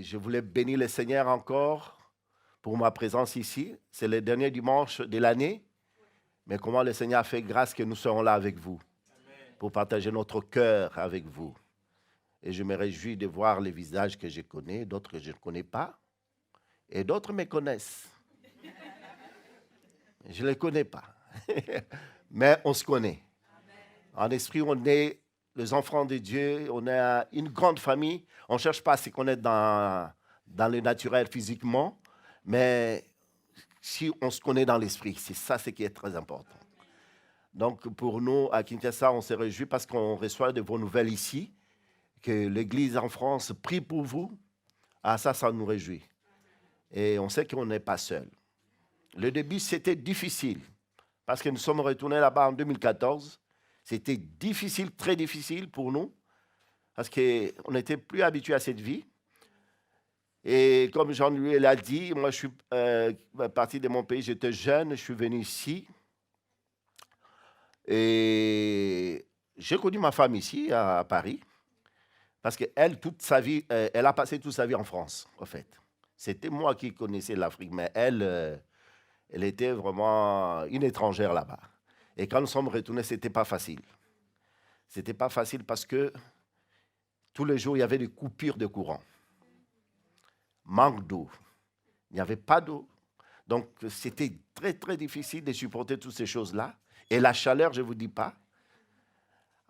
je voulais bénir le Seigneur encore pour ma présence ici. C'est le dernier dimanche de l'année. Mais comment le Seigneur a fait grâce que nous serons là avec vous pour partager notre cœur avec vous. Et je me réjouis de voir les visages que je connais, d'autres que je ne connais pas, et d'autres me connaissent. Je ne les connais pas, mais on se connaît. En esprit, on est les enfants de Dieu, on est une grande famille. On ne cherche pas à se connaître dans le naturel physiquement, mais si on se connaît dans l'esprit, c'est ça ce qui est très important. Donc pour nous, à Kinshasa, on se réjouit parce qu'on reçoit de vos nouvelles ici, que l'Église en France prie pour vous. Ah, ça nous réjouit. Et on sait qu'on n'est pas seul. Le début, c'était difficile, parce que nous sommes retournés là-bas en 2014. C'était difficile, très difficile pour nous, parce qu'on n'était plus habitués à cette vie. Et comme Jean-Louis l'a dit, moi, je suis parti de mon pays, j'étais jeune, je suis venu ici. Et j'ai connu ma femme ici, à Paris, parce qu'elle, toute sa vie, elle a passé toute sa vie en France, en fait. C'était moi qui connaissais l'Afrique, mais elle était vraiment une étrangère là-bas. Et quand nous sommes retournés, ce n'était pas facile. Ce n'était pas facile parce que tous les jours, il y avait des coupures de courant. Manque d'eau. Il n'y avait pas d'eau. Donc, c'était très, très difficile de supporter toutes ces choses-là. Et la chaleur, je ne vous dis pas.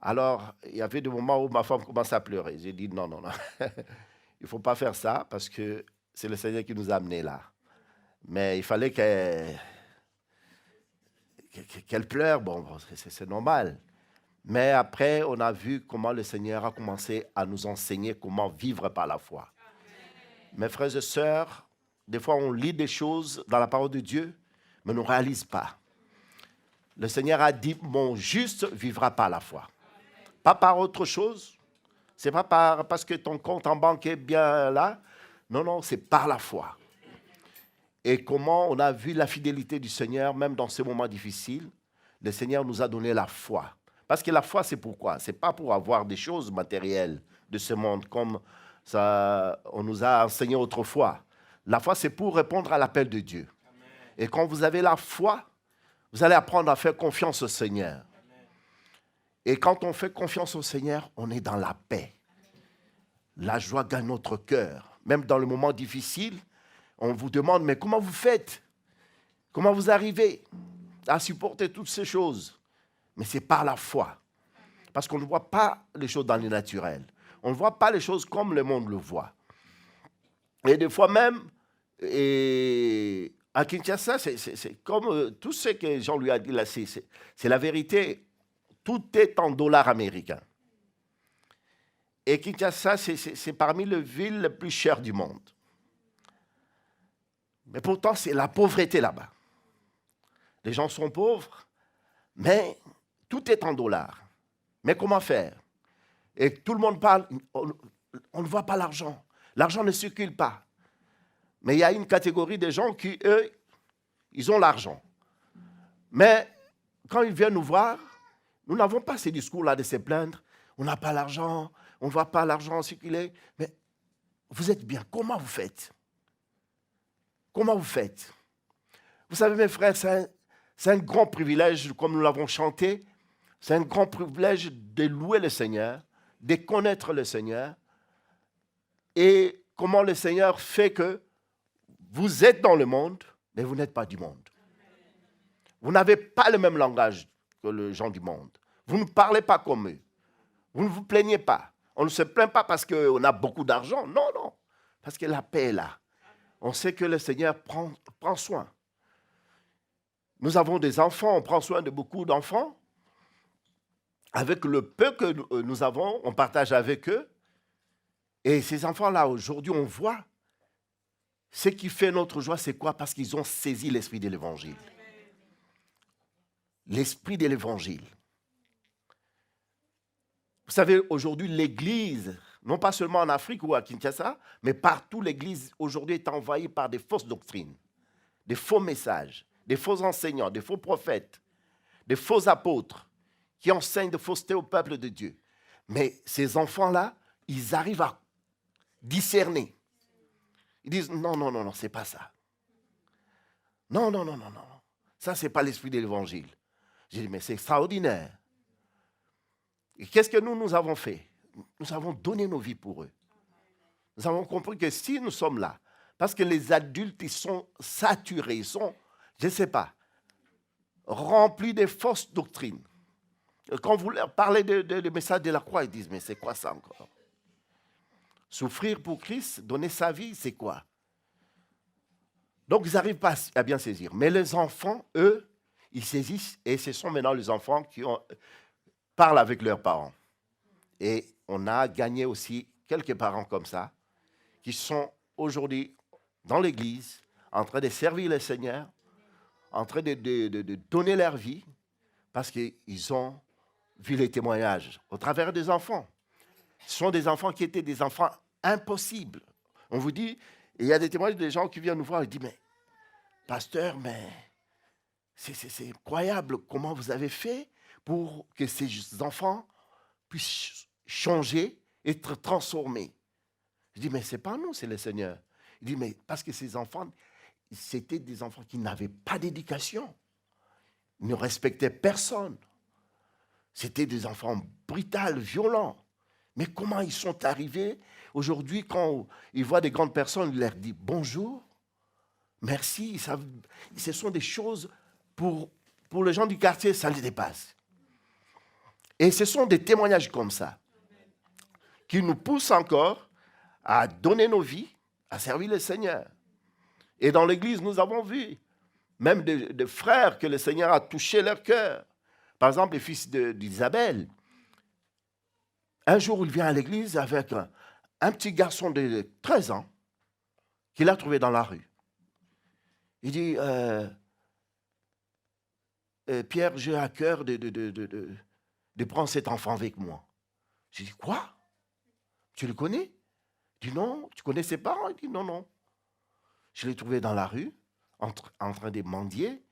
Alors, il y avait des moments où ma femme commençait à pleurer. J'ai dit non, non, non. Il ne faut pas faire ça parce que c'est le Seigneur qui nous a amenés là. Mais il fallait qu'elle pleure. Bon, c'est normal. Mais après, on a vu comment le Seigneur a commencé à nous enseigner comment vivre par la foi. Mes frères et sœurs, des fois, on lit des choses dans la parole de Dieu, mais on ne réalise pas. Le Seigneur a dit, mon juste vivra par la foi. Pas par autre chose. Ce n'est pas parce que ton compte en banque est bien là. Non, non, c'est par la foi. Et comment on a vu la fidélité du Seigneur, même dans ces moments difficiles. Le Seigneur nous a donné la foi. Parce que la foi, c'est pourquoi? Ce n'est pas pour avoir des choses matérielles de ce monde, comme ça, on nous a enseigné autrefois. La foi, c'est pour répondre à l'appel de Dieu. Amen. Et quand vous avez la foi, vous allez apprendre à faire confiance au Seigneur. Amen. Et quand on fait confiance au Seigneur, on est dans la paix. La joie gagne notre cœur. Même dans le moment difficile, on vous demande, mais comment vous faites? Comment vous arrivez à supporter toutes ces choses? Mais c'est par la foi. Parce qu'on ne voit pas les choses dans le naturel. On ne voit pas les choses comme le monde le voit. Et des fois même, à Kinshasa, c'est comme tout ce que Jean lui a dit là, c'est la vérité. Tout est en dollars américains. Et Kinshasa, c'est parmi les villes les plus chères du monde. Mais pourtant, c'est la pauvreté là-bas. Les gens sont pauvres, mais tout est en dollars. Mais comment faire? Et tout le monde parle, on ne voit pas l'argent. L'argent ne circule pas. Mais il y a une catégorie de gens qui, eux, ils ont l'argent. Mais quand ils viennent nous voir, nous n'avons pas ces discours-là de se plaindre. On n'a pas l'argent, on ne voit pas l'argent circuler. Mais vous êtes bien, comment vous faites? Comment vous faites? Vous savez, mes frères, c'est un grand privilège, comme nous l'avons chanté, c'est un grand privilège de louer le Seigneur, de connaître le Seigneur, et comment le Seigneur fait que vous êtes dans le monde, mais vous n'êtes pas du monde. Vous n'avez pas le même langage que les gens du monde. Vous ne parlez pas comme eux. Vous ne vous plaignez pas. On ne se plaint pas parce qu'on a beaucoup d'argent. Non, non. Parce que la paix est là. On sait que le Seigneur prend soin. Nous avons des enfants, on prend soin de beaucoup d'enfants. Avec le peu que nous avons, on partage avec eux. Et ces enfants-là, aujourd'hui, on voit ce qui fait notre joie, c'est quoi? Parce qu'ils ont saisi l'esprit de l'Évangile. L'esprit de l'Évangile. Vous savez, aujourd'hui, l'Église, non pas seulement en Afrique ou à Kinshasa, mais partout, l'Église aujourd'hui est envahie par des fausses doctrines, des faux messages, des faux enseignants, des faux prophètes, des faux apôtres qui enseignent de fausseté au peuple de Dieu. Mais ces enfants-là, ils arrivent à discerner. Ils disent, non, non, non, non, c'est pas ça. Non, non, non, non, non. Ça, c'est pas l'esprit de l'évangile. J'ai dit, mais c'est extraordinaire. Et qu'est-ce que nous avons fait? Nous avons donné nos vies pour eux. Nous avons compris que si nous sommes là, parce que les adultes, ils sont saturés, ils sont, je ne sais pas, remplis de fausses doctrines. Quand vous leur parlez de message de la croix, ils disent, mais c'est quoi ça encore? Souffrir pour Christ, donner sa vie, c'est quoi? Donc, ils n'arrivent pas à bien saisir. Mais les enfants, eux, ils saisissent, et ce sont maintenant les enfants qui parlent avec leurs parents. Et on a gagné aussi quelques parents comme ça, qui sont aujourd'hui dans l'église, en train de servir le Seigneur, en train de donner leur vie, parce qu'ils ont vu les témoignages au travers des enfants. Ce sont des enfants qui étaient des enfants impossibles. On vous dit, il y a des témoignages des gens qui viennent nous voir et disent, mais pasteur, mais c'est incroyable comment vous avez fait pour que ces enfants puissent changer, être transformés. Je dis, mais ce n'est pas nous, c'est le Seigneur. Il dit, mais parce que ces enfants, c'était des enfants qui n'avaient pas d'éducation. Ils ne respectaient personne. C'était des enfants brutaux, violents. Mais comment ils sont arrivés? Aujourd'hui, quand ils voient des grandes personnes, ils leur disent bonjour, merci. Ce sont des choses, pour les gens du quartier, ça les dépasse. Et ce sont des témoignages comme ça qui nous poussent encore à donner nos vies, à servir le Seigneur. Et dans l'Église, nous avons vu même des frères que le Seigneur a touché leur cœur. Par exemple, le fils d'Isabelle. Un jour, il vient à l'église avec un petit garçon de 13 ans qu'il a trouvé dans la rue. Il dit, Pierre, j'ai à cœur de prendre cet enfant avec moi. J'ai dit, quoi? Tu le connais? Il dit, non. Tu connais ses parents? Il dit, non, non. Je l'ai trouvé dans la rue, en train de mendier.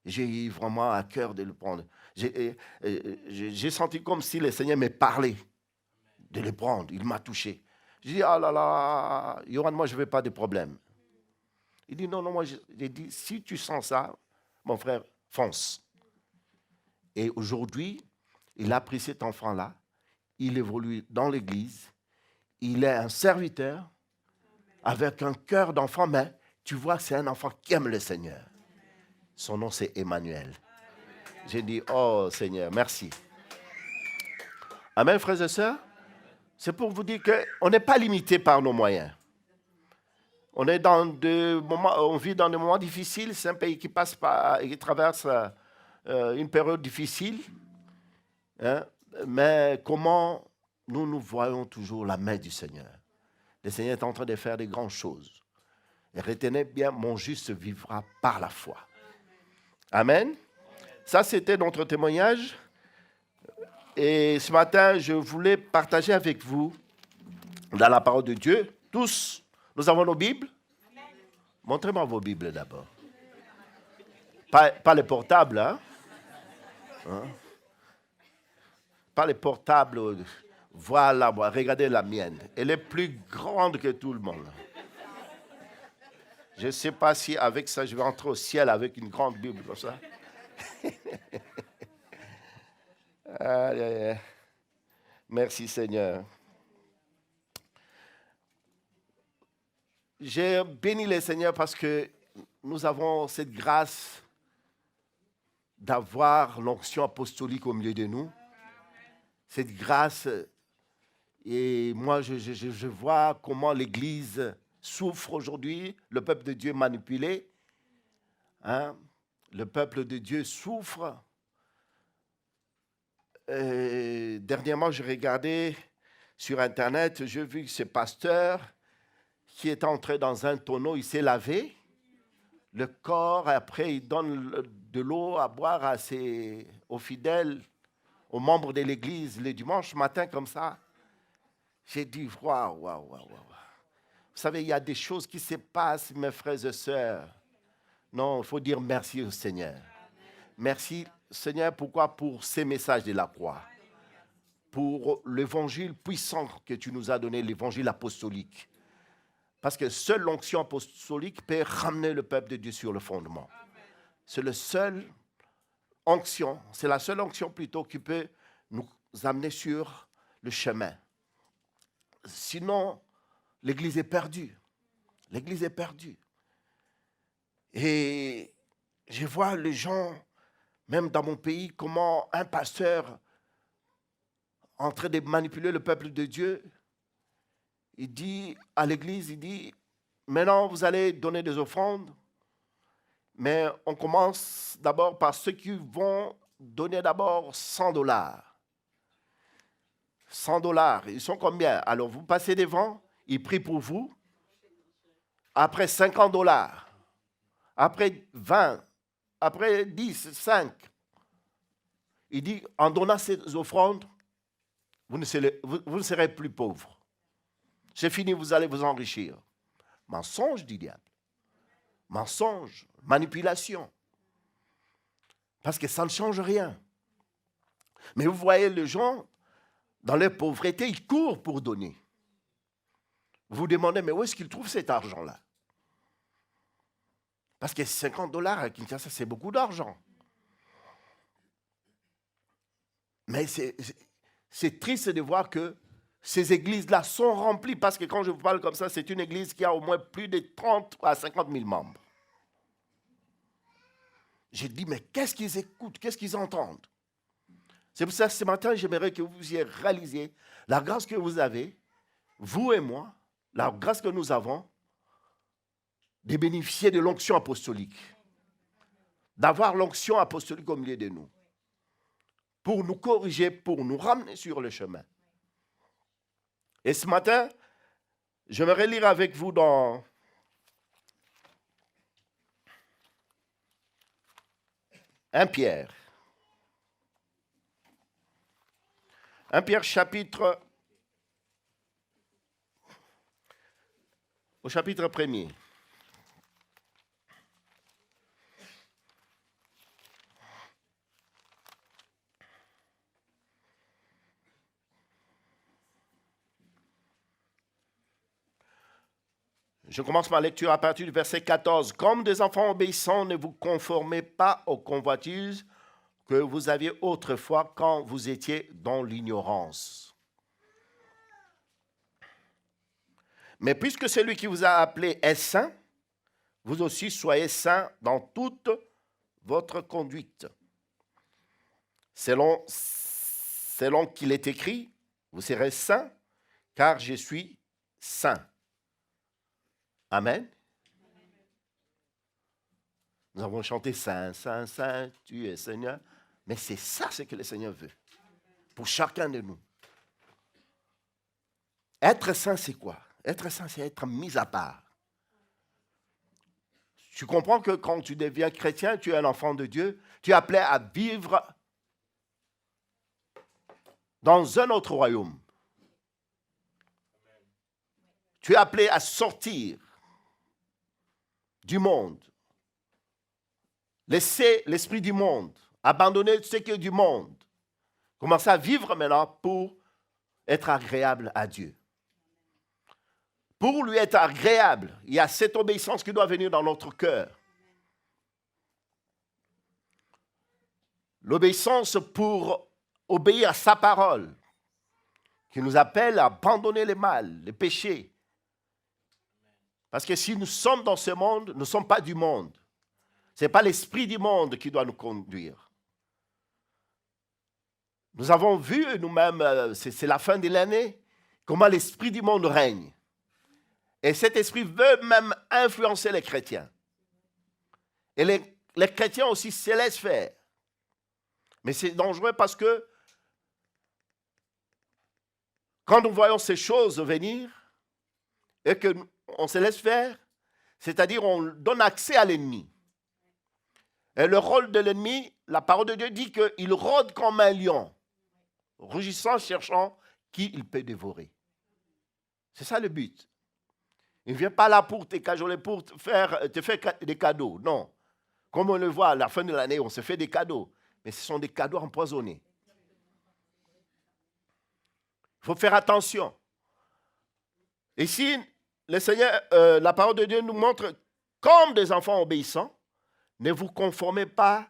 J'ai eu vraiment à cœur de le prendre. J'ai senti comme si le Seigneur me parlait de le prendre. Il m'a touché. J'ai dit, ah là là, Yohan, moi, je ne veux pas de problème. Il dit, non, non, moi, j'ai dit, si tu sens ça, mon frère, fonce. Et aujourd'hui, il a pris cet enfant-là, il évolue dans l'église, il est un serviteur avec un cœur d'enfant, mais tu vois, c'est un enfant qui aime le Seigneur. Son nom, c'est Emmanuel. J'ai dit, oh Seigneur, merci. Amen, frères et sœurs. C'est pour vous dire qu'on n'est pas limité par nos moyens. On vit dans des moments difficiles. C'est un pays qui qui traverse une période difficile. Hein, mais comment nous voyons toujours la main du Seigneur? Le Seigneur est en train de faire des grandes choses. Et retenez bien, mon juste vivra par la foi. Amen. Ça, c'était notre témoignage. Et ce matin, je voulais partager avec vous, dans la parole de Dieu, tous, nous avons nos Bibles. Montrez-moi vos Bibles d'abord. Pas les portables, hein? Pas les portables. Voilà, regardez la mienne. Elle est plus grande que tout le monde. Je ne sais pas si avec ça, je vais entrer au ciel avec une grande Bible comme ça. Merci Seigneur. J'ai béni le Seigneur parce que nous avons cette grâce d'avoir l'onction apostolique au milieu de nous. Cette grâce, et moi je vois comment l'Église souffre aujourd'hui, le peuple de Dieu manipulé. Hein? Le peuple de Dieu souffre. Dernièrement, j'ai regardé sur Internet, j'ai vu ce pasteur qui est entré dans un tonneau, il s'est lavé le corps, et après il donne de l'eau à boire aux fidèles, aux membres de l'église, le dimanche matin comme ça. J'ai dit, waouh, waouh, waouh, waouh. Vous savez, il y a des choses qui se passent, mes frères et sœurs. Non, il faut dire merci au Seigneur. Merci, Seigneur, pourquoi? Pour ces messages de la croix. Pour l'évangile puissant que tu nous as donné, l'évangile apostolique. Parce que seule l'onction apostolique peut ramener le peuple de Dieu sur le fondement. C'est la seule onction plutôt qui peut nous amener sur le chemin. Sinon, l'Église est perdue. L'Église est perdue. Et je vois les gens, même dans mon pays, comment un pasteur en train de manipuler le peuple de Dieu, il dit à l'Église, il dit, maintenant vous allez donner des offrandes, mais on commence d'abord par ceux qui vont donner d'abord $100. $100, ils sont combien? Alors vous passez devant, ils prient pour vous, après $50, après 20, après 10, 5. Il dit, en donnant ces offrandes, vous ne serez plus pauvres. C'est fini, vous allez vous enrichir. Mensonge du diable. Mensonge, manipulation. Parce que ça ne change rien. Mais vous voyez les gens, dans leur pauvreté, ils courent pour donner. Vous vous demandez, mais où est-ce qu'ils trouvent cet argent-là? Parce que $50 à Kinshasa, c'est beaucoup d'argent. Mais c'est triste de voir que ces églises-là sont remplies, parce que quand je vous parle comme ça, c'est une église qui a au moins plus de 30 à 50 000 membres. J'ai dit, mais qu'est-ce qu'ils écoutent, qu'est-ce qu'ils entendent? C'est pour ça que ce matin, j'aimerais que vous ayez réalisé la grâce que vous avez, vous et moi, la grâce que nous avons, de bénéficier de l'onction apostolique. D'avoir l'onction apostolique au milieu de nous. Pour nous corriger, pour nous ramener sur le chemin. Et ce matin, j'aimerais lire avec vous dans 1 Pierre. 1 Pierre au chapitre 1er. Je commence ma lecture à partir du verset 14. Comme des enfants obéissants, ne vous conformez pas aux convoitises que vous aviez autrefois quand vous étiez dans l'ignorance. Mais puisque celui qui vous a appelé est saint, vous aussi soyez saints dans toute votre conduite. Selon qu'il est écrit, vous serez saints, car je suis saint. Amen. Nous avons chanté Saint, Saint, Saint, tu es Seigneur. Mais c'est ça ce que le Seigneur veut. Pour chacun de nous. Être saint, c'est quoi? Être saint, c'est être mis à part. Tu comprends que quand tu deviens chrétien, tu es un enfant de Dieu, tu es appelé à vivre dans un autre royaume. Tu es appelé à sortir du monde. Laisser l'esprit du monde. Abandonner ce qui est du monde. Commencer à vivre maintenant pour être agréable à Dieu. Pour lui être agréable, il y a cette obéissance qui doit venir dans notre cœur. L'obéissance pour obéir à sa parole, qui nous appelle à abandonner le mal, les péchés. Parce que si nous sommes dans ce monde, nous ne sommes pas du monde. Ce n'est pas l'esprit du monde qui doit nous conduire. Nous avons vu nous-mêmes, c'est la fin de l'année, comment l'esprit du monde règne. Et cet esprit veut même influencer les chrétiens. Et les chrétiens aussi se laissent faire. Mais c'est dangereux parce que quand nous voyons ces choses venir et qu'on se laisse faire, c'est-à-dire on donne accès à l'ennemi. Et le rôle de l'ennemi, la parole de Dieu dit qu'il rôde comme un lion, rugissant, cherchant qui il peut dévorer. C'est ça le but. Il ne vient pas là pour te cajoler, pour te faire des cadeaux. Non. Comme on le voit à la fin de l'année, on se fait des cadeaux. Mais ce sont des cadeaux empoisonnés. Il faut faire attention. Et si le Seigneur, la parole de Dieu nous montre, comme des enfants obéissants, ne vous conformez pas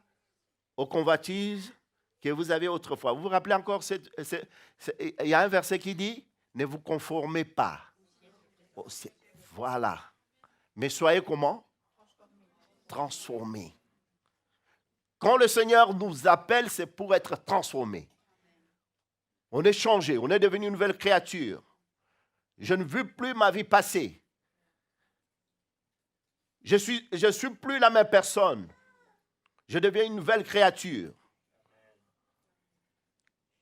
aux convoitises que vous avez autrefois. Vous vous rappelez encore, il y a un verset qui dit, ne vous conformez pas. Oh, voilà. Mais soyez comment? Transformés. Quand le Seigneur nous appelle, c'est pour être transformés. On est changé, on est devenu une nouvelle créature. Je ne veux plus ma vie passer. Je suis plus la même personne. Je deviens une nouvelle créature.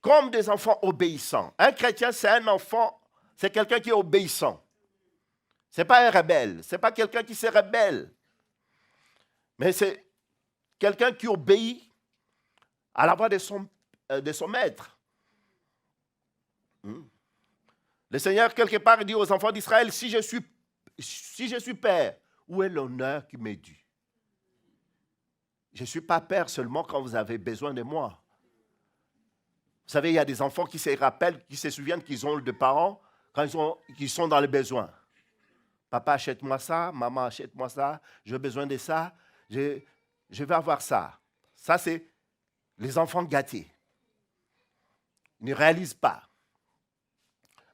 Comme des enfants obéissants. Un chrétien, c'est un enfant, c'est quelqu'un qui est obéissant. Ce n'est pas un rebelle, ce n'est pas quelqu'un qui se rebelle. Mais c'est quelqu'un qui obéit à la voix de son maître. Le Seigneur, quelque part, dit aux enfants d'Israël, si je suis père, où est l'honneur qui m'est dû? Je ne suis pas père seulement quand vous avez besoin de moi. Vous savez, il y a des enfants qui se rappellent, qui se souviennent qu'ils ont des parents quand ils sont dans le besoin. Papa, achète-moi ça, maman, achète-moi ça, j'ai besoin de ça, je vais avoir ça. Ça, c'est les enfants gâtés. Ils ne réalisent pas.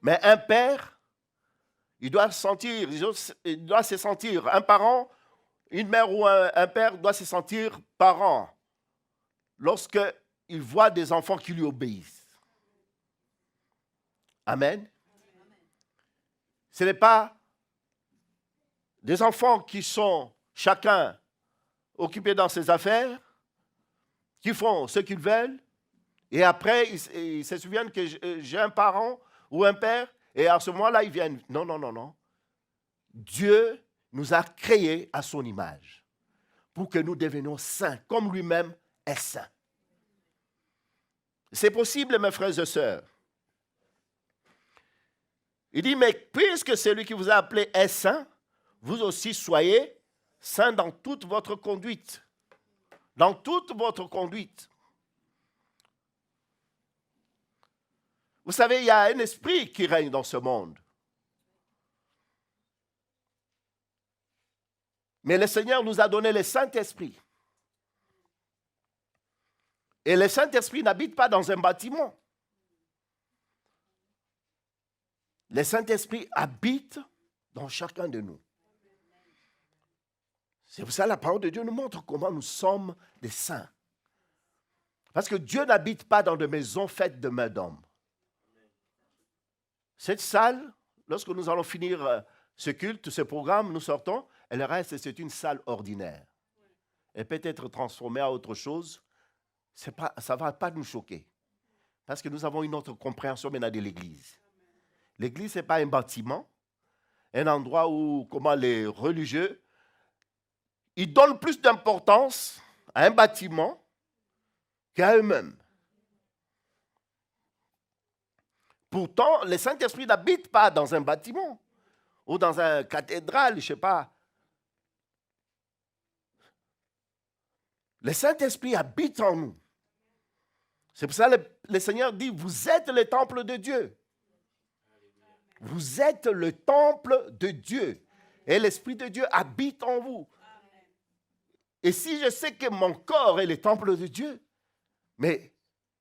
Mais un père, il doit se sentir, un parent, une mère ou un père doit se sentir parent lorsqu'il voit des enfants qui lui obéissent. Amen. Ce n'est pas des enfants qui sont chacun occupés dans ses affaires, qui font ce qu'ils veulent, et après ils se souviennent que j'ai un parent ou un père, et à ce moment-là, ils viennent. Non, non, non, non. Dieu nous a créés à son image pour que nous devenions saints, comme lui-même est saint. C'est possible, mes frères et sœurs. Il dit, mais puisque celui qui vous a appelé est saint, vous aussi soyez saints dans toute votre conduite. Dans toute votre conduite. Vous savez, il y a un esprit qui règne dans ce monde. Mais le Seigneur nous a donné le Saint-Esprit. Et le Saint-Esprit n'habite pas dans un bâtiment. Le Saint-Esprit habite dans chacun de nous. C'est pour ça que la parole de Dieu nous montre comment nous sommes des saints. Parce que Dieu n'habite pas dans des maisons faites de mains d'hommes. Cette salle, lorsque nous allons finir ce culte, ce programme, nous sortons, elle reste, c'est une salle ordinaire. Elle peut être transformée à autre chose. Ça ne va pas nous choquer. Parce que nous avons une autre compréhension maintenant de l'Église. L'Église, ce n'est pas un bâtiment, un endroit où, comment les religieux, ils donnent plus d'importance à un bâtiment qu'à eux-mêmes. Pourtant, le Saint-Esprit n'habite pas dans un bâtiment ou dans une cathédrale, je ne sais pas. Le Saint-Esprit habite en nous. C'est pour ça que le Seigneur dit, vous êtes le temple de Dieu. Vous êtes le temple de Dieu. Et l'Esprit de Dieu habite en vous. Et si je sais que mon corps est le temple de Dieu, mais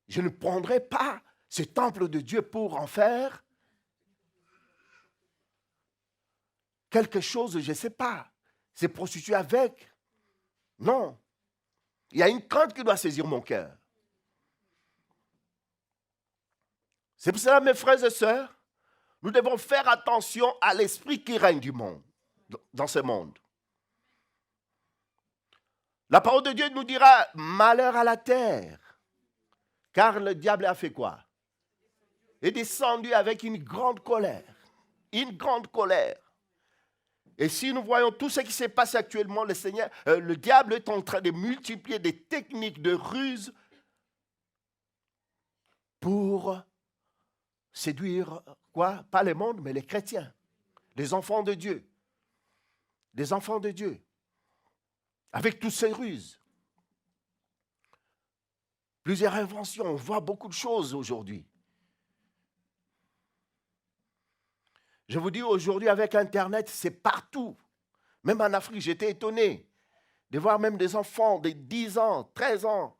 je ne prendrai pas ce temple de Dieu pour en faire quelque chose, je ne sais pas, se prostituer avec. Non. Il y a une crainte qui doit saisir mon cœur. C'est pour cela, mes frères et sœurs, nous devons faire attention à l'esprit qui règne du monde, dans ce monde. La parole de Dieu nous dira, malheur à la terre, car le diable a fait quoi? Est descendu avec une grande colère. Une grande colère. Et si nous voyons tout ce qui se passe actuellement, le diable est en train de multiplier des techniques de ruse pour séduire, quoi? Pas le monde, mais les chrétiens, les enfants de Dieu. Les enfants de Dieu. Avec toutes ces ruses. Plusieurs inventions, on voit beaucoup de choses aujourd'hui. Je vous dis, aujourd'hui, avec Internet, c'est partout. Même en Afrique, j'étais étonné de voir même des enfants de 10 ans, 13 ans.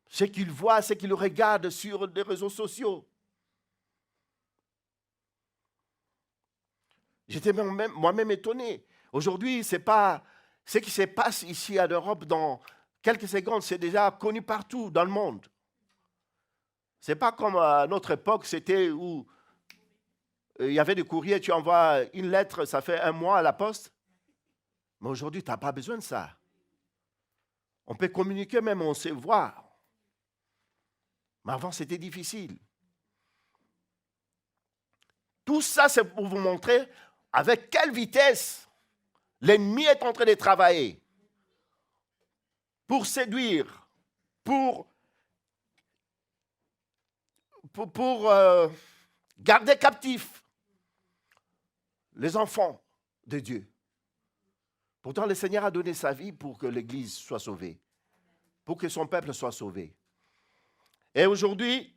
Ce qu'ils voient, ce qu'ils regardent sur les réseaux sociaux. J'étais moi-même étonné. Aujourd'hui, c'est pas ce qui se passe ici en Europe dans quelques secondes, c'est déjà connu partout dans le monde. Ce n'est pas comme à notre époque, c'était où il y avait des courriers, tu envoies une lettre, ça fait 1 mois à la poste. Mais aujourd'hui, tu n'as pas besoin de ça. On peut communiquer même, on sait voir. Mais avant, c'était difficile. Tout ça, c'est pour vous montrer avec quelle vitesse l'ennemi est en train de travailler pour séduire, pour garder captifs les enfants de Dieu. Pourtant, le Seigneur a donné sa vie pour que l'Église soit sauvée, pour que son peuple soit sauvé. Et aujourd'hui,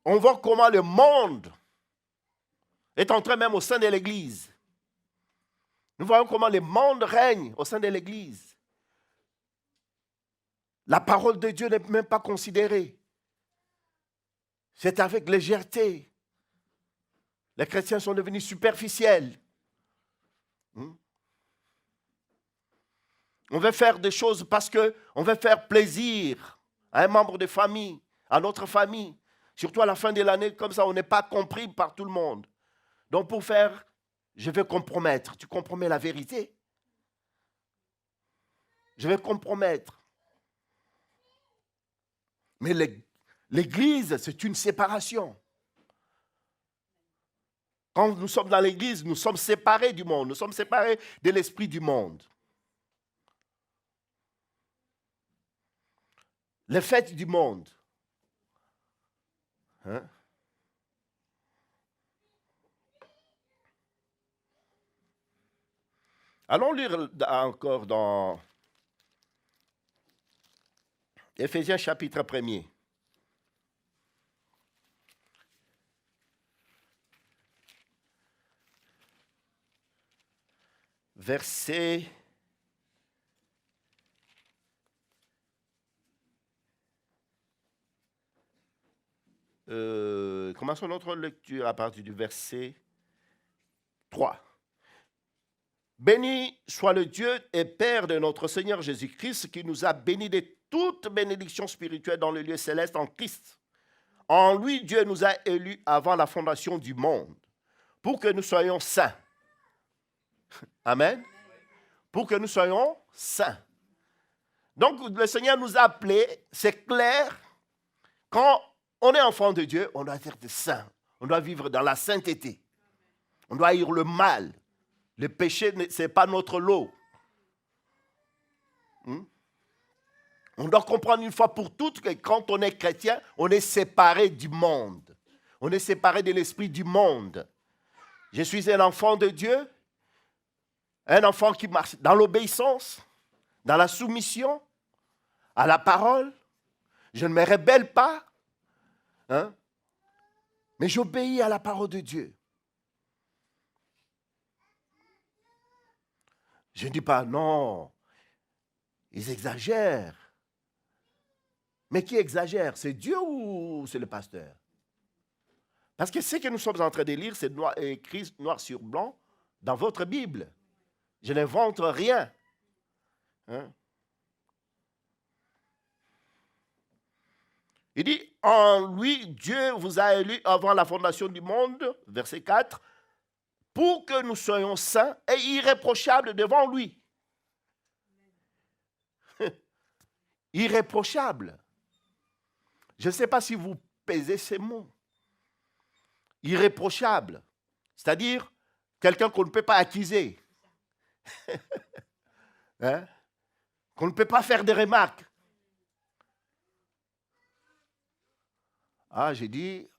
on voit comment le monde est en train même au sein de l'Église. Nous voyons comment le monde règne au sein de l'Église. La parole de Dieu n'est même pas considérée. C'est avec légèreté. Les chrétiens sont devenus superficiels. On veut faire des choses parce qu'on veut faire plaisir à un membre de famille, à notre famille. Surtout à la fin de l'année, comme ça, on n'est pas compris par tout le monde. Donc pour faire, je vais compromettre. Tu compromets la vérité. Je vais compromettre. Mais l'Église, c'est une séparation. Quand nous sommes dans l'Église, nous sommes séparés du monde. Nous sommes séparés de l'esprit du monde. Les fêtes du monde. Hein? Allons lire encore dans Éphésiens chapitre 1er. Verset commençons notre lecture à partir du verset 3. Béni soit le Dieu et Père de notre Seigneur Jésus-Christ qui nous a bénis de toute bénédiction spirituelle dans le lieu céleste en Christ. En lui, Dieu nous a élus avant la fondation du monde pour que nous soyons saints. Amen. Pour que nous soyons saints. Donc, le Seigneur nous a appelés, c'est clair, quand on est enfant de Dieu, on doit être saint. On doit vivre dans la sainteté. On doit haïr le mal. Le péché, ce n'est pas notre lot. On doit comprendre une fois pour toutes que quand on est chrétien, on est séparé du monde. On est séparé de l'esprit du monde. Je suis un enfant de Dieu, un enfant qui marche dans l'obéissance, dans la soumission, à la parole. Je ne me rebelle pas, mais j'obéis à la parole de Dieu. Je ne dis pas non, ils exagèrent. Mais qui exagère? C'est Dieu ou c'est le pasteur? Parce que ce que nous sommes en train de lire, c'est écrit noir sur blanc dans votre Bible. Je n'invente rien. Il dit, en lui, Dieu vous a élus avant la fondation du monde, verset 4, pour que nous soyons saints et irréprochables devant lui. Irréprochable. Je ne sais pas si vous pesez ces mots. Irréprochable. C'est-à-dire quelqu'un qu'on ne peut pas accuser. Qu'on ne peut pas faire des remarques. Ah, j'ai dit,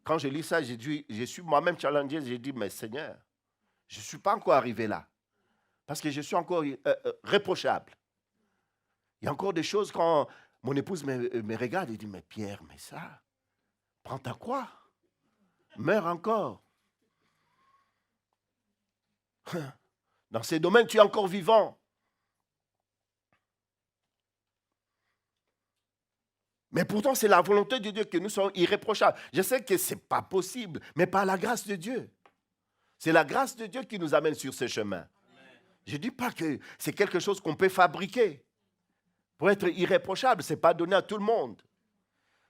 quand je lis ça, je suis moi-même challengé, j'ai dit, mais Seigneur, je ne suis pas encore arrivé là. Parce que je suis encore réprochable. Il y a encore des choses quand Mon épouse me regarde et dit, mais Pierre, mais ça, prends ta croix, meurs encore. Dans ces domaines, tu es encore vivant. Mais pourtant, c'est la volonté de Dieu que nous soyons irréprochables. Je sais que ce n'est pas possible, mais par la grâce de Dieu. C'est la grâce de Dieu qui nous amène sur ce chemin. Je ne dis pas que c'est quelque chose qu'on peut fabriquer. Pour être irréprochable, ce n'est pas donné à tout le monde.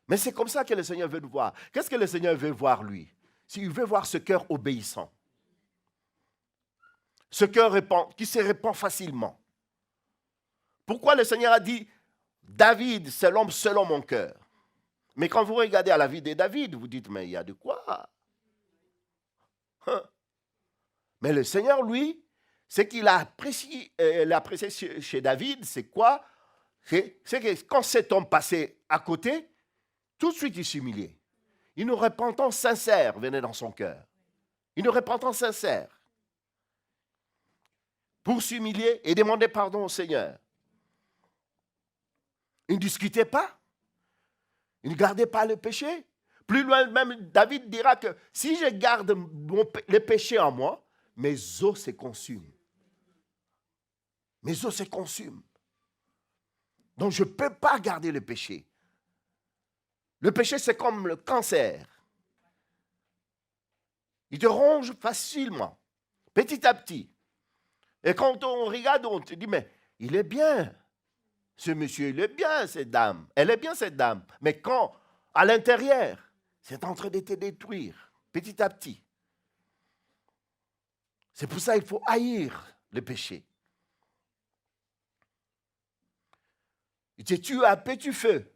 Mais c'est comme ça que le Seigneur veut nous voir. Qu'est-ce que le Seigneur veut voir, lui? S'il veut voir ce cœur obéissant. Ce cœur qui se répand facilement. Pourquoi le Seigneur a dit, David, c'est l'homme selon mon cœur. Mais quand vous regardez à la vie de David, vous dites, mais il y a de quoi? Mais le Seigneur, lui, ce qu'il a apprécié, chez David, c'est quoi? C'est que quand cet homme passait à côté, tout de suite il s'humiliait. Une repentance sincère venait dans son cœur. Une repentance sincère. Pour s'humilier et demander pardon au Seigneur. Il ne discutait pas. Il ne gardait pas le péché. Plus loin, même David dira que si je garde le péché en moi, mes os se consument. Mes os se consument. Donc je ne peux pas garder le péché. Le péché, c'est comme le cancer. Il te ronge facilement, petit à petit. Et quand on regarde, on te dit, mais il est bien. Ce monsieur, il est bien, cette dame. Elle est bien, cette dame. Mais quand, à l'intérieur, c'est en train de te détruire, petit à petit. C'est pour ça qu'il faut haïr le péché. Il te tue à petit feu.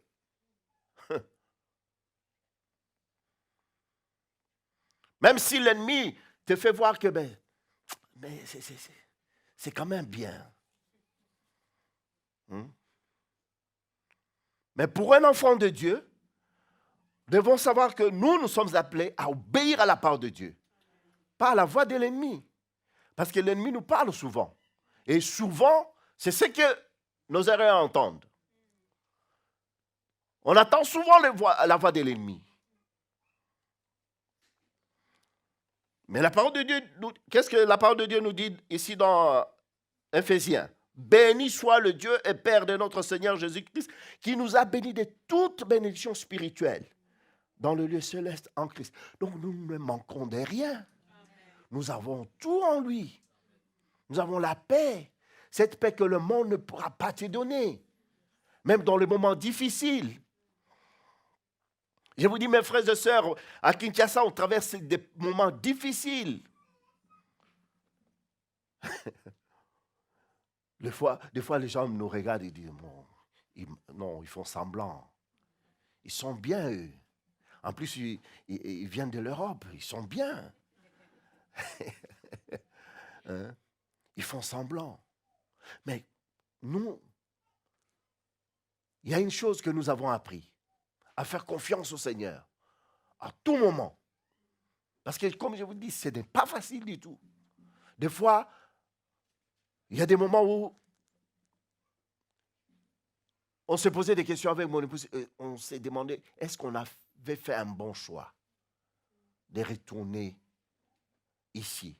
Même si l'ennemi te fait voir que, mais c'est quand même bien. Mais pour un enfant de Dieu, nous devons savoir que nous sommes appelés à obéir à la parole de Dieu, pas à la voix de l'ennemi. Parce que l'ennemi nous parle souvent. Et souvent, c'est ce que nous aurions à entendre. On attend souvent la voix de l'ennemi. Mais la parole de Dieu, qu'est-ce que la parole de Dieu nous dit ici dans Éphésiens? Béni soit le Dieu et Père de notre Seigneur Jésus-Christ, qui nous a bénis de toute bénédiction spirituelle dans le lieu céleste en Christ. Donc nous ne manquons de rien. Nous avons tout en lui. Nous avons la paix. Cette paix que le monde ne pourra pas te donner. Même dans les moments difficiles. Je vous dis, mes frères et sœurs, à Kinshasa, on traverse des moments difficiles. Des fois, les gens nous regardent et disent, non, ils font semblant. Ils sont bien, eux. En plus, ils viennent de l'Europe, ils sont bien. Hein? Ils font semblant. Mais nous, il y a une chose que nous avons appris, à faire confiance au Seigneur, à tout moment. Parce que, comme je vous dis, ce n'est pas facile du tout. Des fois, il y a des moments où on se posait des questions avec mon épouse, on s'est demandé, est-ce qu'on avait fait un bon choix de retourner ici?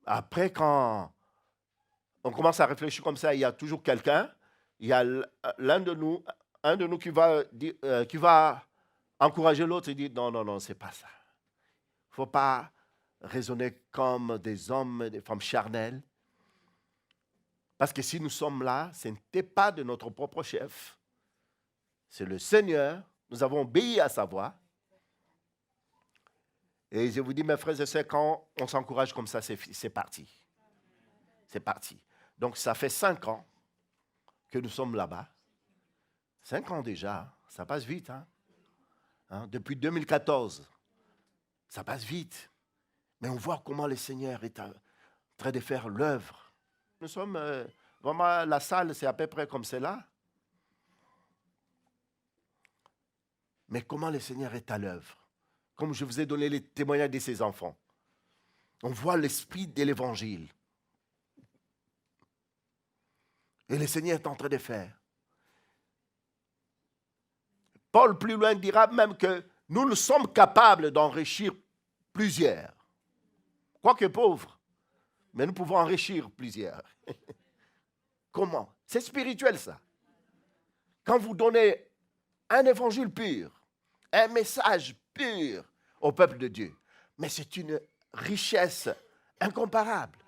Après, quand on commence à réfléchir comme ça, il y a toujours quelqu'un, il y a un de nous qui va encourager l'autre et dire, non, c'est pas ça. Il ne faut pas raisonner comme des hommes, des femmes charnelles. Parce que si nous sommes là, ce n'était pas de notre propre chef. C'est le Seigneur. Nous avons obéi à sa voix. Et je vous dis, mes frères et sœurs, quand on s'encourage comme ça, c'est parti. C'est parti. Donc, ça fait 5 ans que nous sommes là-bas. 5 ans déjà. Ça passe vite. Depuis 2014. Ça passe vite. Mais on voit comment le Seigneur est en train de faire l'œuvre. Nous sommes vraiment, la salle, c'est à peu près comme celle-là. Mais comment le Seigneur est à l'œuvre? Comme je vous ai donné les témoignages de ses enfants. On voit l'esprit de l'évangile. Et le Seigneur est en train de faire. Paul, plus loin, dira même que nous sommes capables d'enrichir plusieurs. Quoique pauvres, mais nous pouvons enrichir plusieurs. Comment? C'est spirituel, ça. Quand vous donnez un évangile pur, un message pur au peuple de Dieu, mais c'est une richesse incomparable.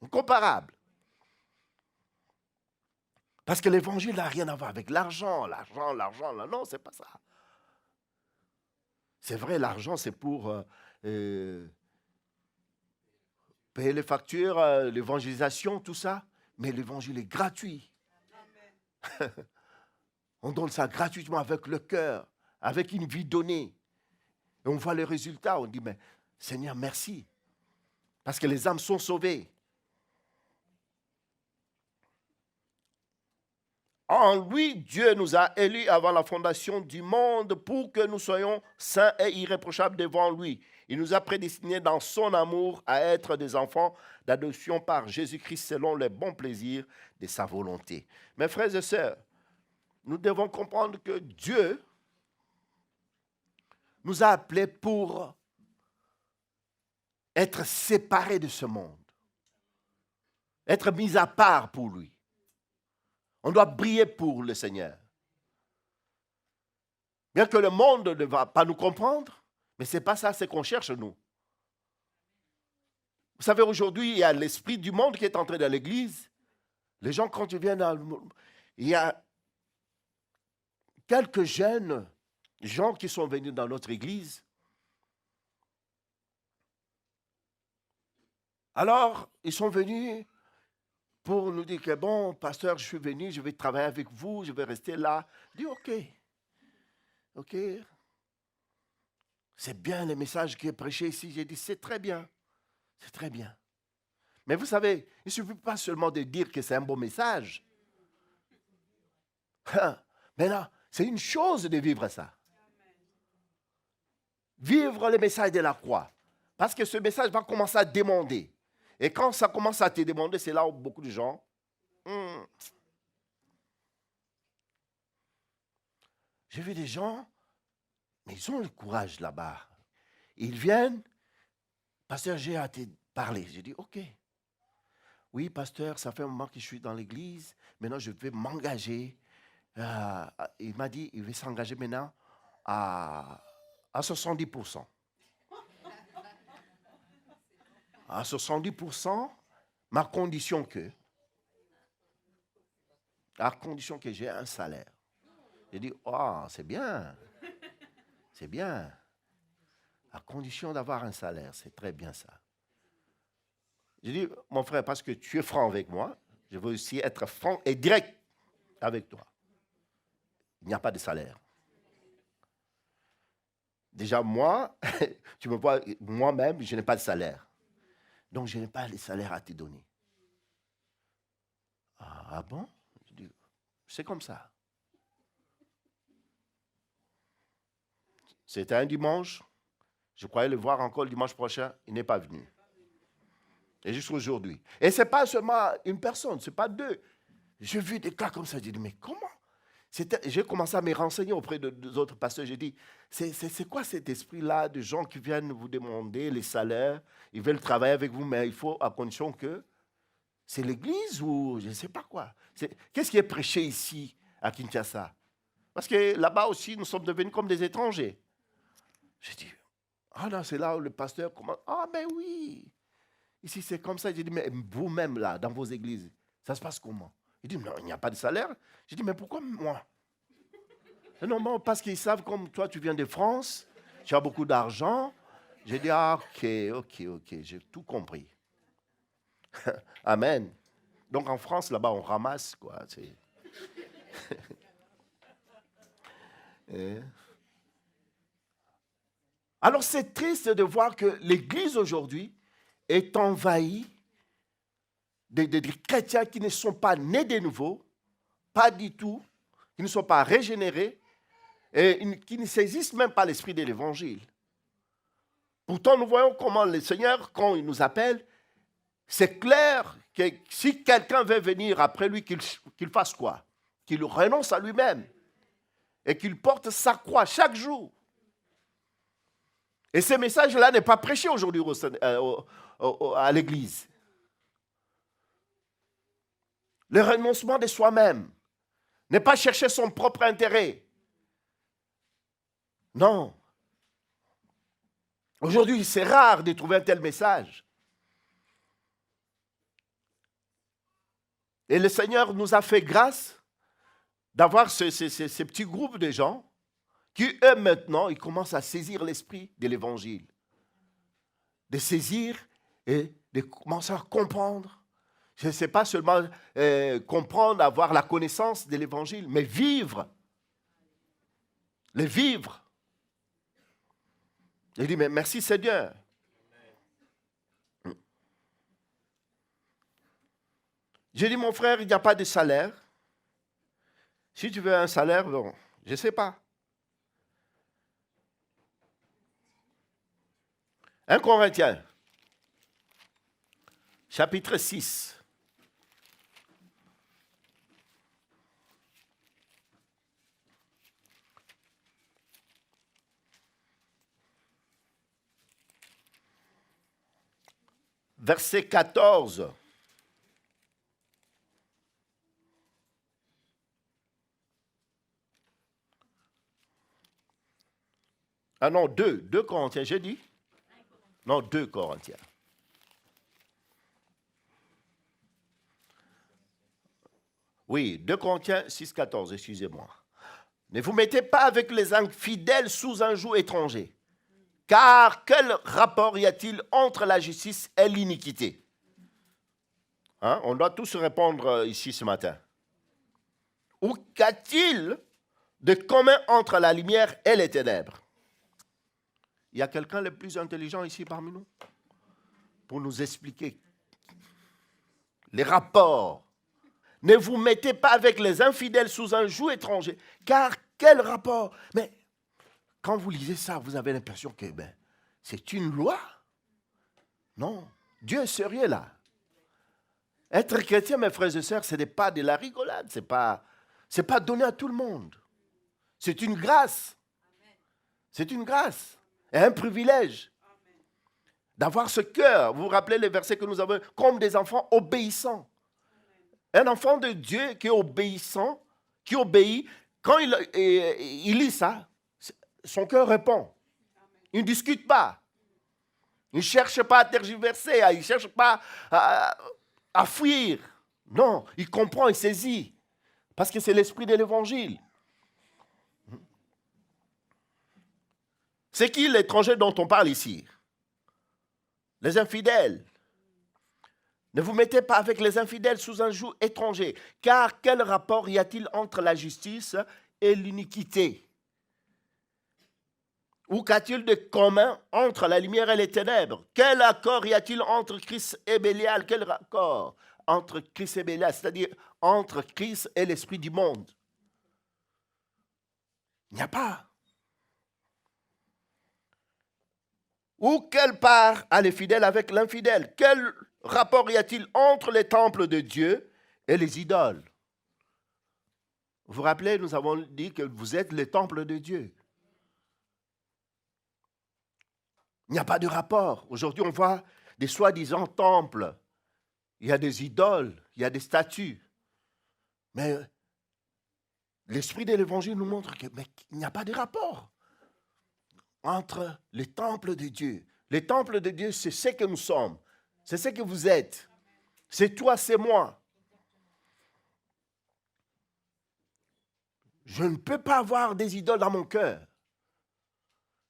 Incomparable. Parce que l'évangile n'a rien à voir avec l'argent. Non, c'est pas ça. C'est vrai, l'argent, c'est pour payer les factures, l'évangélisation, tout ça. Mais l'évangile est gratuit. On donne ça gratuitement avec le cœur, avec une vie donnée. Et on voit les résultats. On dit, mais Seigneur, merci. Parce que les âmes sont sauvées. En lui, Dieu nous a élus avant la fondation du monde pour que nous soyons saints et irréprochables devant lui. Il nous a prédestinés dans son amour à être des enfants d'adoption par Jésus-Christ selon les bons plaisirs de sa volonté. Mes frères et sœurs, nous devons comprendre que Dieu nous a appelés pour être séparés de ce monde, être mis à part pour lui. On doit briller pour le Seigneur. Bien que le monde ne va pas nous comprendre, mais ce n'est pas ça, c'est qu'on cherche nous. Vous savez, aujourd'hui, il y a l'esprit du monde qui est entré dans l'église. Les gens, quand ils viennent il y a quelques jeunes gens qui sont venus dans notre église. Alors, ils sont venus pour nous dire que bon, pasteur, je suis venu, je vais travailler avec vous, je vais rester là. Je dis, ok. C'est bien le message qui est prêché ici. J'ai dit, c'est très bien. Mais vous savez, il ne suffit pas seulement de dire que c'est un bon message. Mais là, c'est une chose de vivre ça. Vivre le message de la croix. Parce que ce message va commencer à demander. Et quand ça commence à te demander, c'est là où beaucoup de gens... J'ai vu des gens, mais ils ont le courage là-bas. Ils viennent, pasteur, j'ai à te parler. J'ai dit, ok. Oui, pasteur, ça fait un moment que je suis dans l'église. Maintenant, je vais m'engager. Il m'a dit, il veut s'engager maintenant à 70%. À 70%, à condition que j'ai un salaire. J'ai dit, oh, c'est bien. C'est bien. À condition d'avoir un salaire, c'est très bien ça. J'ai dit, mon frère, parce que tu es franc avec moi, je veux aussi être franc et direct avec toi. Il n'y a pas de salaire. Déjà, moi, tu me vois, moi-même, je n'ai pas de salaire. Donc, je n'ai pas de salaire à te donner. Ah bon? Je dis, c'est comme ça. C'était un dimanche. Je croyais le voir encore le dimanche prochain. Il n'est pas venu. Et jusqu'à aujourd'hui. Et ce n'est pas seulement une personne, ce n'est pas deux. J'ai vu des cas comme ça. J'ai dit, mais comment? J'ai commencé à me renseigner auprès des autres pasteurs. J'ai dit, c'est quoi cet esprit-là de gens qui viennent vous demander les salaires? Ils veulent travailler avec vous, mais il faut à condition que c'est l'église ou je ne sais pas quoi. Qu'est-ce qui est prêché ici à Kinshasa? Parce que là-bas aussi, nous sommes devenus comme des étrangers. J'ai dit, ah non, c'est là où le pasteur commence. Ah, mais oui. Ici, c'est comme ça. J'ai dit, mais vous-même, là, dans vos églises, ça se passe comment? Il dit, non, il n'y a pas de salaire. J'ai dit, mais pourquoi moi? Non, parce qu'ils savent comme toi, tu viens de France, tu as beaucoup d'argent. J'ai dit, ah, ok, j'ai tout compris. Amen. Donc en France, là-bas, on ramasse, quoi. Alors c'est triste de voir que l'Église aujourd'hui est envahie de chrétiens qui ne sont pas nés de nouveau, pas du tout, qui ne sont pas régénérés et qui ne saisissent même pas l'esprit de l'Évangile. Pourtant, nous voyons comment le Seigneur, quand il nous appelle, c'est clair que si quelqu'un veut venir après lui, qu'il fasse quoi? Qu'il renonce à lui-même. et qu'il porte sa croix chaque jour. Et ce message-là n'est pas prêché aujourd'hui à l'église. Le renoncement de soi-même, ne pas chercher son propre intérêt. Non. Aujourd'hui, c'est rare de trouver un tel message. Et le Seigneur nous a fait grâce d'avoir ces petits groupes de gens qui, eux, maintenant, ils commencent à saisir l'esprit de l'Évangile. De saisir et de commencer à comprendre. Ce n'est pas seulement comprendre, avoir la connaissance de l'Évangile, mais vivre. Le vivre. Il dit, mais merci Seigneur. J'ai dit, mon frère, il n'y a pas de salaire. Si tu veux un salaire, bon, je ne sais pas. 1 Corinthiens, chapitre 6. Verset 14. Ah non, 2 Corinthiens, j'ai dit? Non, 2 Corinthiens. Oui, 2 Corinthiens 6, 14, excusez-moi. Ne vous mettez pas avec les infidèles sous un joug étranger. Car quel rapport y a-t-il entre la justice et l'iniquité? Hein? On doit tous répondre ici ce matin. Ou qu'a-t-il de commun entre la lumière et les ténèbres? Il y a quelqu'un le plus intelligent ici parmi nous pour nous expliquer les rapports. Ne vous mettez pas avec les infidèles sous un joug étranger. Car quel rapport? Mais quand vous lisez ça, vous avez l'impression que c'est une loi. Non, Dieu est sérieux là. Être chrétien, mes frères et sœurs, ce n'est pas de la rigolade. Ce n'est pas donné à tout le monde. C'est une grâce. C'est une grâce et un privilège d'avoir ce cœur. Vous vous rappelez les versets que nous avons, comme des enfants obéissants. Un enfant de Dieu qui est obéissant, qui obéit, quand il lit ça, son cœur répond. Il ne discute pas. Il ne cherche pas à tergiverser, il ne cherche pas à fuir. Non, il comprend, il saisit. Parce que c'est l'esprit de l'Évangile. C'est qui l'étranger dont on parle ici? Les infidèles. Ne vous mettez pas avec les infidèles sous un joug étranger, car quel rapport y a-t-il entre la justice et l'iniquité? Ou qu'a-t-il de commun entre la lumière et les ténèbres? Quel accord y a-t-il entre Christ et Bélial? Quel accord entre Christ et Bélial, c'est-à-dire entre Christ et l'esprit du monde? Il n'y a pas. Ou quelle part a les fidèles avec l'infidèle? Quel rapport y a-t-il entre les temples de Dieu et les idoles? Vous vous rappelez, nous avons dit que vous êtes les temples de Dieu. Il n'y a pas de rapport. Aujourd'hui, on voit des soi-disant temples. Il y a des idoles, il y a des statues. Mais l'esprit de l'Évangile nous montre qu'il n'y a pas de rapport entre les temples de Dieu. Les temples de Dieu, c'est ce que nous sommes. C'est ce que vous êtes. C'est toi, c'est moi. Je ne peux pas avoir des idoles dans mon cœur.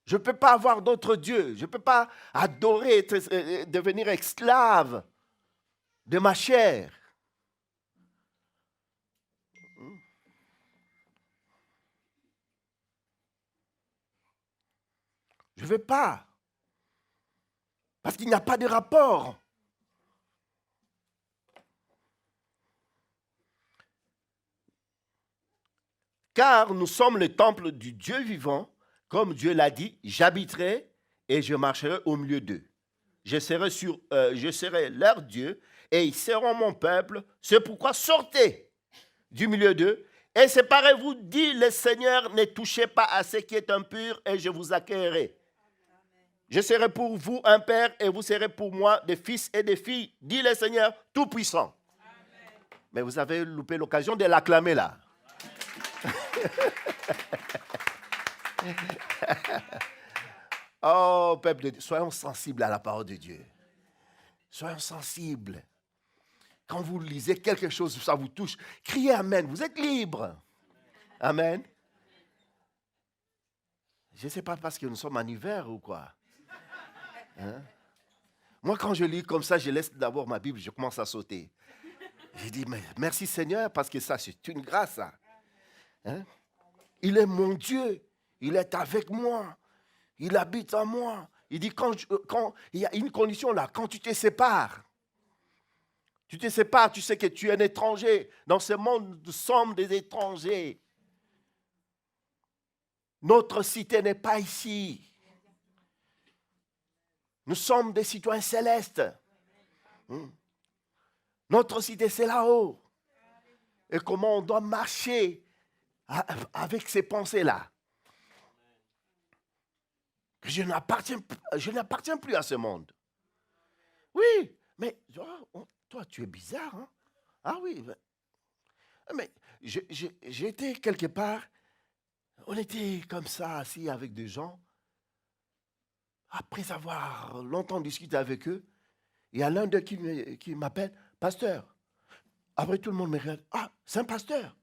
Je ne peux pas avoir d'autres dieux. Je ne peux pas adorer, devenir esclave de ma chair. Je ne veux pas. Parce qu'il n'y a pas de rapport. Car nous sommes le temple du Dieu vivant, comme Dieu l'a dit, j'habiterai et je marcherai au milieu d'eux. Je serai leur Dieu et ils seront mon peuple. C'est pourquoi sortez du milieu d'eux Et séparez-vous, dit le Seigneur, ne touchez pas à ce qui est impur et je vous accueillerai. Je serai pour vous un père et vous serez pour moi des fils et des filles, dit le Seigneur Tout-Puissant. Mais vous avez loupé l'occasion de l'acclamer là. Oh, peuple de Dieu, soyons sensibles à la parole de Dieu. Soyons sensibles. Quand vous lisez quelque chose, ça vous touche, criez Amen, vous êtes libre. Amen. Je ne sais pas parce que nous sommes en hiver ou quoi. Hein? Moi, quand je lis comme ça, je laisse d'abord ma Bible, je commence à sauter. Je dis, mais merci Seigneur, parce que ça, c'est une grâce. Ça. Hein? Il est mon Dieu, il est avec moi, il habite en moi. Il dit, quand il y a une condition là, quand tu te sépares, tu sais que tu es un étranger. Dans ce monde, nous sommes des étrangers. Notre cité n'est pas ici. Nous sommes des citoyens célestes. Notre cité, c'est là-haut. Et comment on doit marcher avec ces pensées-là. Je n'appartiens plus à ce monde. Oui, mais toi, tu es bizarre. Hein? Ah oui, mais j'étais quelque part, on était comme ça, assis avec des gens. Après avoir longtemps discuté avec eux, il y a l'un d'eux qui m'appelle « Pasteur ». Après, tout le monde me regarde. « Ah, c'est un pasteur ».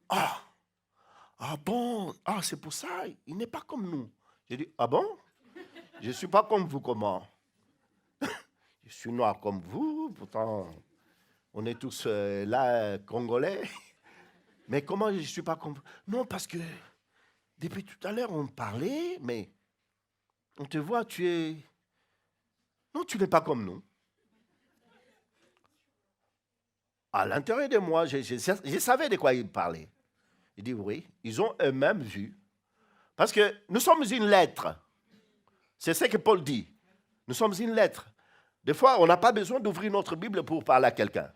Ah bon, c'est pour ça, il n'est pas comme nous. J'ai dit, ah bon? Je ne suis pas comme vous, comment? Je suis noir comme vous, pourtant, on est tous là, Congolais. Mais comment je ne suis pas comme vous? Non, parce que depuis tout à l'heure, on parlait, mais on te voit, tu es... Non, tu n'es pas comme nous. À l'intérieur de moi, je savais de quoi il parlait. Il dit, oui, ils ont eux-mêmes vu. Parce que nous sommes une lettre. C'est ce que Paul dit. Nous sommes une lettre. Des fois, on n'a pas besoin d'ouvrir notre Bible pour parler à quelqu'un.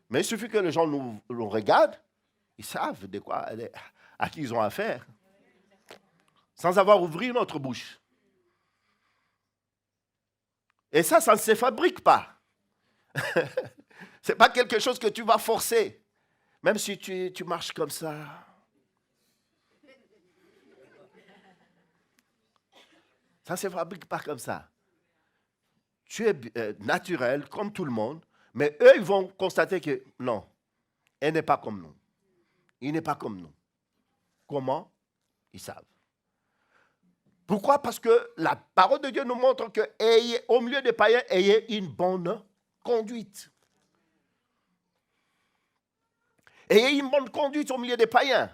Mais il suffit que les gens nous regardent, ils savent de quoi, à qui ils ont affaire. Sans avoir ouvert notre bouche. Et ça ne se fabrique pas. Ce n'est pas quelque chose que tu vas forcer. Même si tu marches comme ça. Ça ne se fabrique pas comme ça. Tu es naturel, comme tout le monde, mais eux, ils vont constater que non, elle n'est pas comme nous. Il n'est pas comme nous. Comment? Ils savent. Pourquoi? Parce que la parole de Dieu nous montre que au milieu des païens, ayez une bonne conduite. Ayez une bonne conduite au milieu des païens.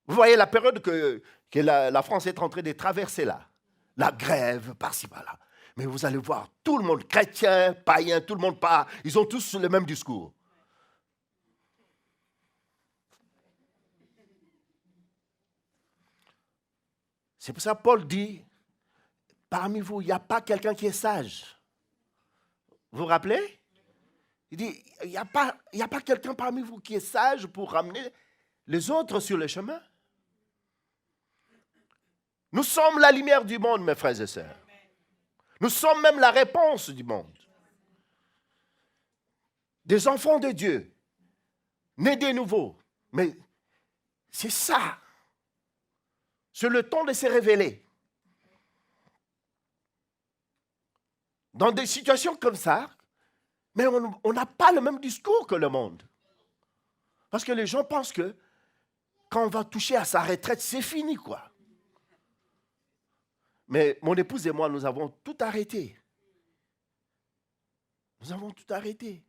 Vous voyez la période que la France est en train de traverser là. La grève, par-ci, par-là. Mais vous allez voir, tout le monde, chrétien, païen, tout le monde part. Ils ont tous le même discours. C'est pour ça que Paul dit, parmi vous, il n'y a pas quelqu'un qui est sage. Vous vous rappelez? Il dit, il n'y a pas quelqu'un parmi vous qui est sage pour ramener les autres sur le chemin. Nous sommes la lumière du monde, mes frères et sœurs. Nous sommes même la réponse du monde. Des enfants de Dieu, nés de nouveau. Mais c'est ça. C'est le temps de se révéler. Dans des situations comme ça, mais on n'a pas le même discours que le monde. Parce que les gens pensent que quand on va toucher à sa retraite, c'est fini, quoi. Mais mon épouse et moi, nous avons tout arrêté. Nous avons tout arrêté.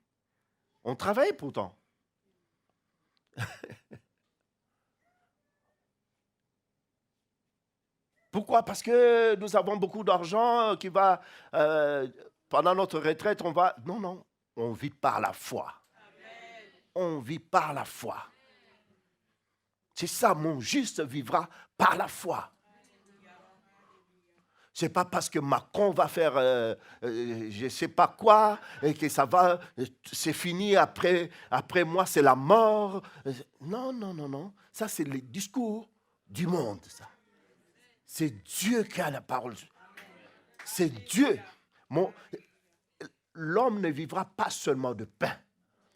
On travaille pourtant. Pourquoi? Parce que nous avons beaucoup d'argent qui va... pendant notre retraite, on va... Non, on vit par la foi. Amen. On vit par la foi. C'est ça, mon juste vivra par la foi. Ce n'est pas parce que Macron va faire je ne sais pas quoi et que ça va, c'est fini après moi, c'est la mort. Non, non, non, non. Ça, c'est le discours du monde, ça. C'est Dieu qui a la parole. C'est Dieu. L'homme ne vivra pas seulement de pain,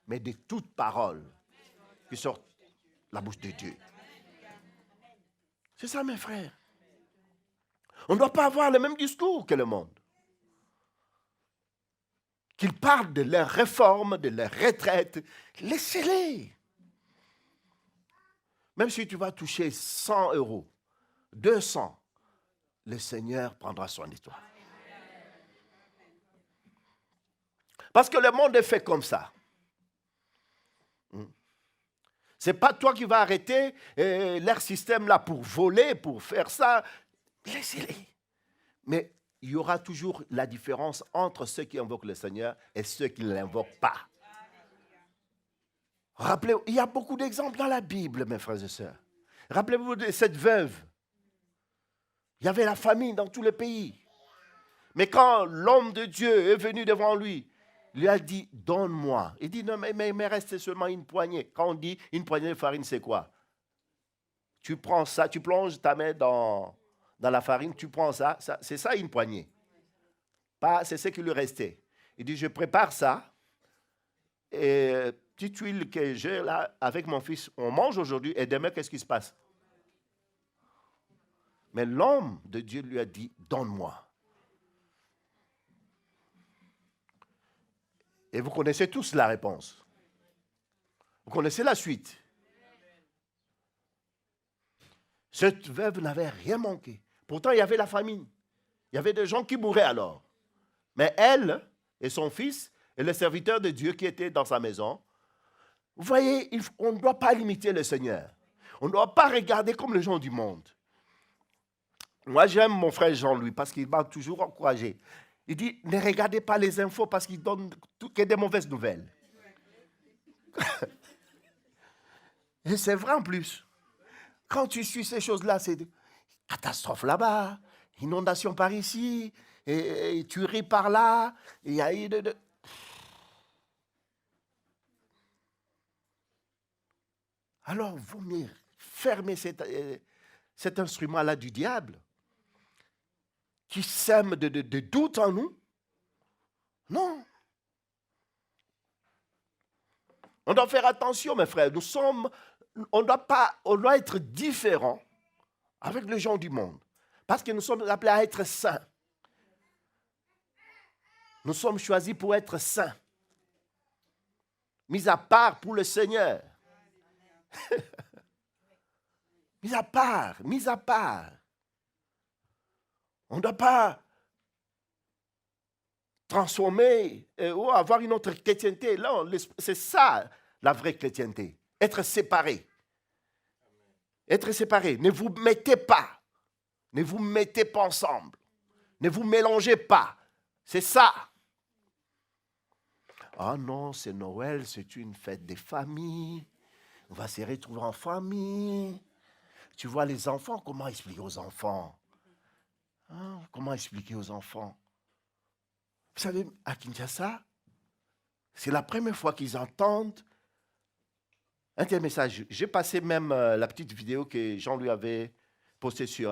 mais de toute parole qui sort de la bouche de Dieu. C'est ça, mes frères. On ne doit pas avoir le même discours que le monde. Qu'ils parlent de leur réforme, de leur retraite, laissez-les. Même si tu vas toucher 100 euros, 200, le Seigneur prendra soin de toi. Parce que le monde est fait comme ça. Ce n'est pas toi qui vas arrêter leur système là pour voler, pour faire ça. Laissez-les. Mais il y aura toujours la différence entre ceux qui invoquent le Seigneur et ceux qui ne l'invoquent pas. Rappelez-vous, il y a beaucoup d'exemples dans la Bible, mes frères et sœurs. Rappelez-vous de cette veuve. Il y avait la famine dans tous les pays. Mais quand l'homme de Dieu est venu devant lui, il lui a dit, donne-moi. Il dit, non, mais il me reste seulement une poignée. Quand on dit une poignée de farine, c'est quoi? Tu prends ça, tu plonges ta main dans la farine, tu prends ça, c'est ça une poignée. Pas, c'est ce qui lui restait. Il dit, je prépare ça, et petite huile que j'ai là avec mon fils, on mange aujourd'hui, et demain, qu'est-ce qui se passe? Mais l'homme de Dieu lui a dit, donne-moi. Et vous connaissez tous la réponse. Vous connaissez la suite. Cette veuve n'avait rien manqué. Pourtant, il y avait la famine. Il y avait des gens qui mouraient alors. Mais elle et son fils et le serviteur de Dieu qui était dans sa maison, vous voyez, on ne doit pas limiter le Seigneur. On ne doit pas regarder comme les gens du monde. Moi, j'aime mon frère Jean-Louis parce qu'il m'a toujours encouragé. Il dit, ne regardez pas les infos parce qu'ils donnent que des mauvaises nouvelles. Et c'est vrai en plus. Quand tu suis ces choses-là, c'est catastrophe là-bas, inondation par ici, et tuerie par là. Il y a eu Alors, vaut mieux fermer cet instrument-là du diable qui sème de doute en nous. Non. On doit faire attention, mes frères. On doit être différents avec les gens du monde. Parce que nous sommes appelés à être saints. Nous sommes choisis pour être saints. Mis à part pour le Seigneur. Mis à part. On ne doit pas transformer ou avoir une autre chrétienté. Là, c'est ça, la vraie chrétienté. Être séparé. Être séparé. Ne vous mettez pas. Ne vous mettez pas ensemble. Ne vous mélangez pas. C'est ça. Ah non, c'est Noël, c'est une fête des familles. On va se retrouver en famille. Tu vois les enfants, comment expliquer aux enfants? Comment expliquer aux enfants? Vous savez, à Kinshasa, c'est la première fois qu'ils entendent un tel message. J'ai passé même la petite vidéo que Jean lui avait postée sur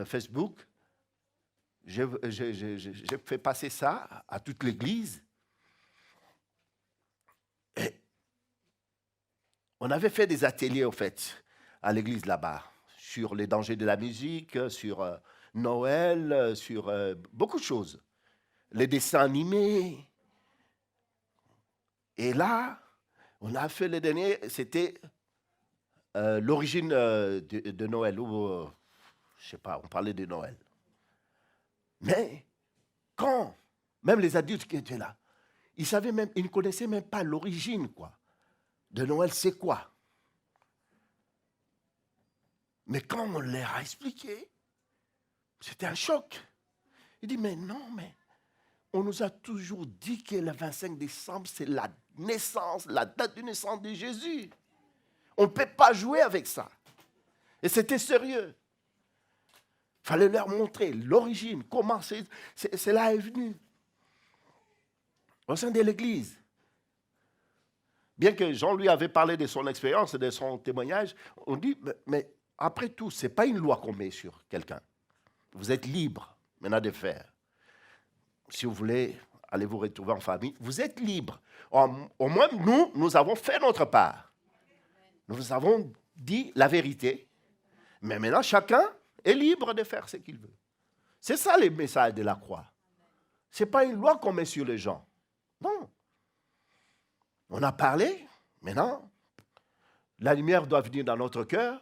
Facebook. J'ai fait passer ça à toute l'église. Et on avait fait des ateliers, au fait, à l'église là-bas, sur les dangers de la musique, sur Noël, sur beaucoup de choses. Les dessins animés. Et là, on a fait le dernier, c'était l'origine de Noël, ou je ne sais pas, on parlait de Noël. Mais quand, même les adultes qui étaient là, ils ne connaissaient même pas l'origine, quoi, de Noël, c'est quoi. Mais quand on leur a expliqué, c'était un choc. Il dit, mais non, mais on nous a toujours dit que le 25 décembre, c'est la naissance, la date de naissance de Jésus. On ne peut pas jouer avec ça. Et c'était sérieux. Il fallait leur montrer l'origine, comment cela est venu. Au sein de l'Église. Bien que Jean lui avait parlé de son expérience, de son témoignage, on dit, mais après tout, ce n'est pas une loi qu'on met sur quelqu'un. Vous êtes libre maintenant de faire. Si vous voulez aller vous retrouver en famille, vous êtes libre. Au moins, nous avons fait notre part. Nous avons dit la vérité. Mais maintenant, chacun est libre de faire ce qu'il veut. C'est ça le message de la croix. Ce n'est pas une loi qu'on met sur les gens. Non. On a parlé, maintenant, la lumière doit venir dans notre cœur.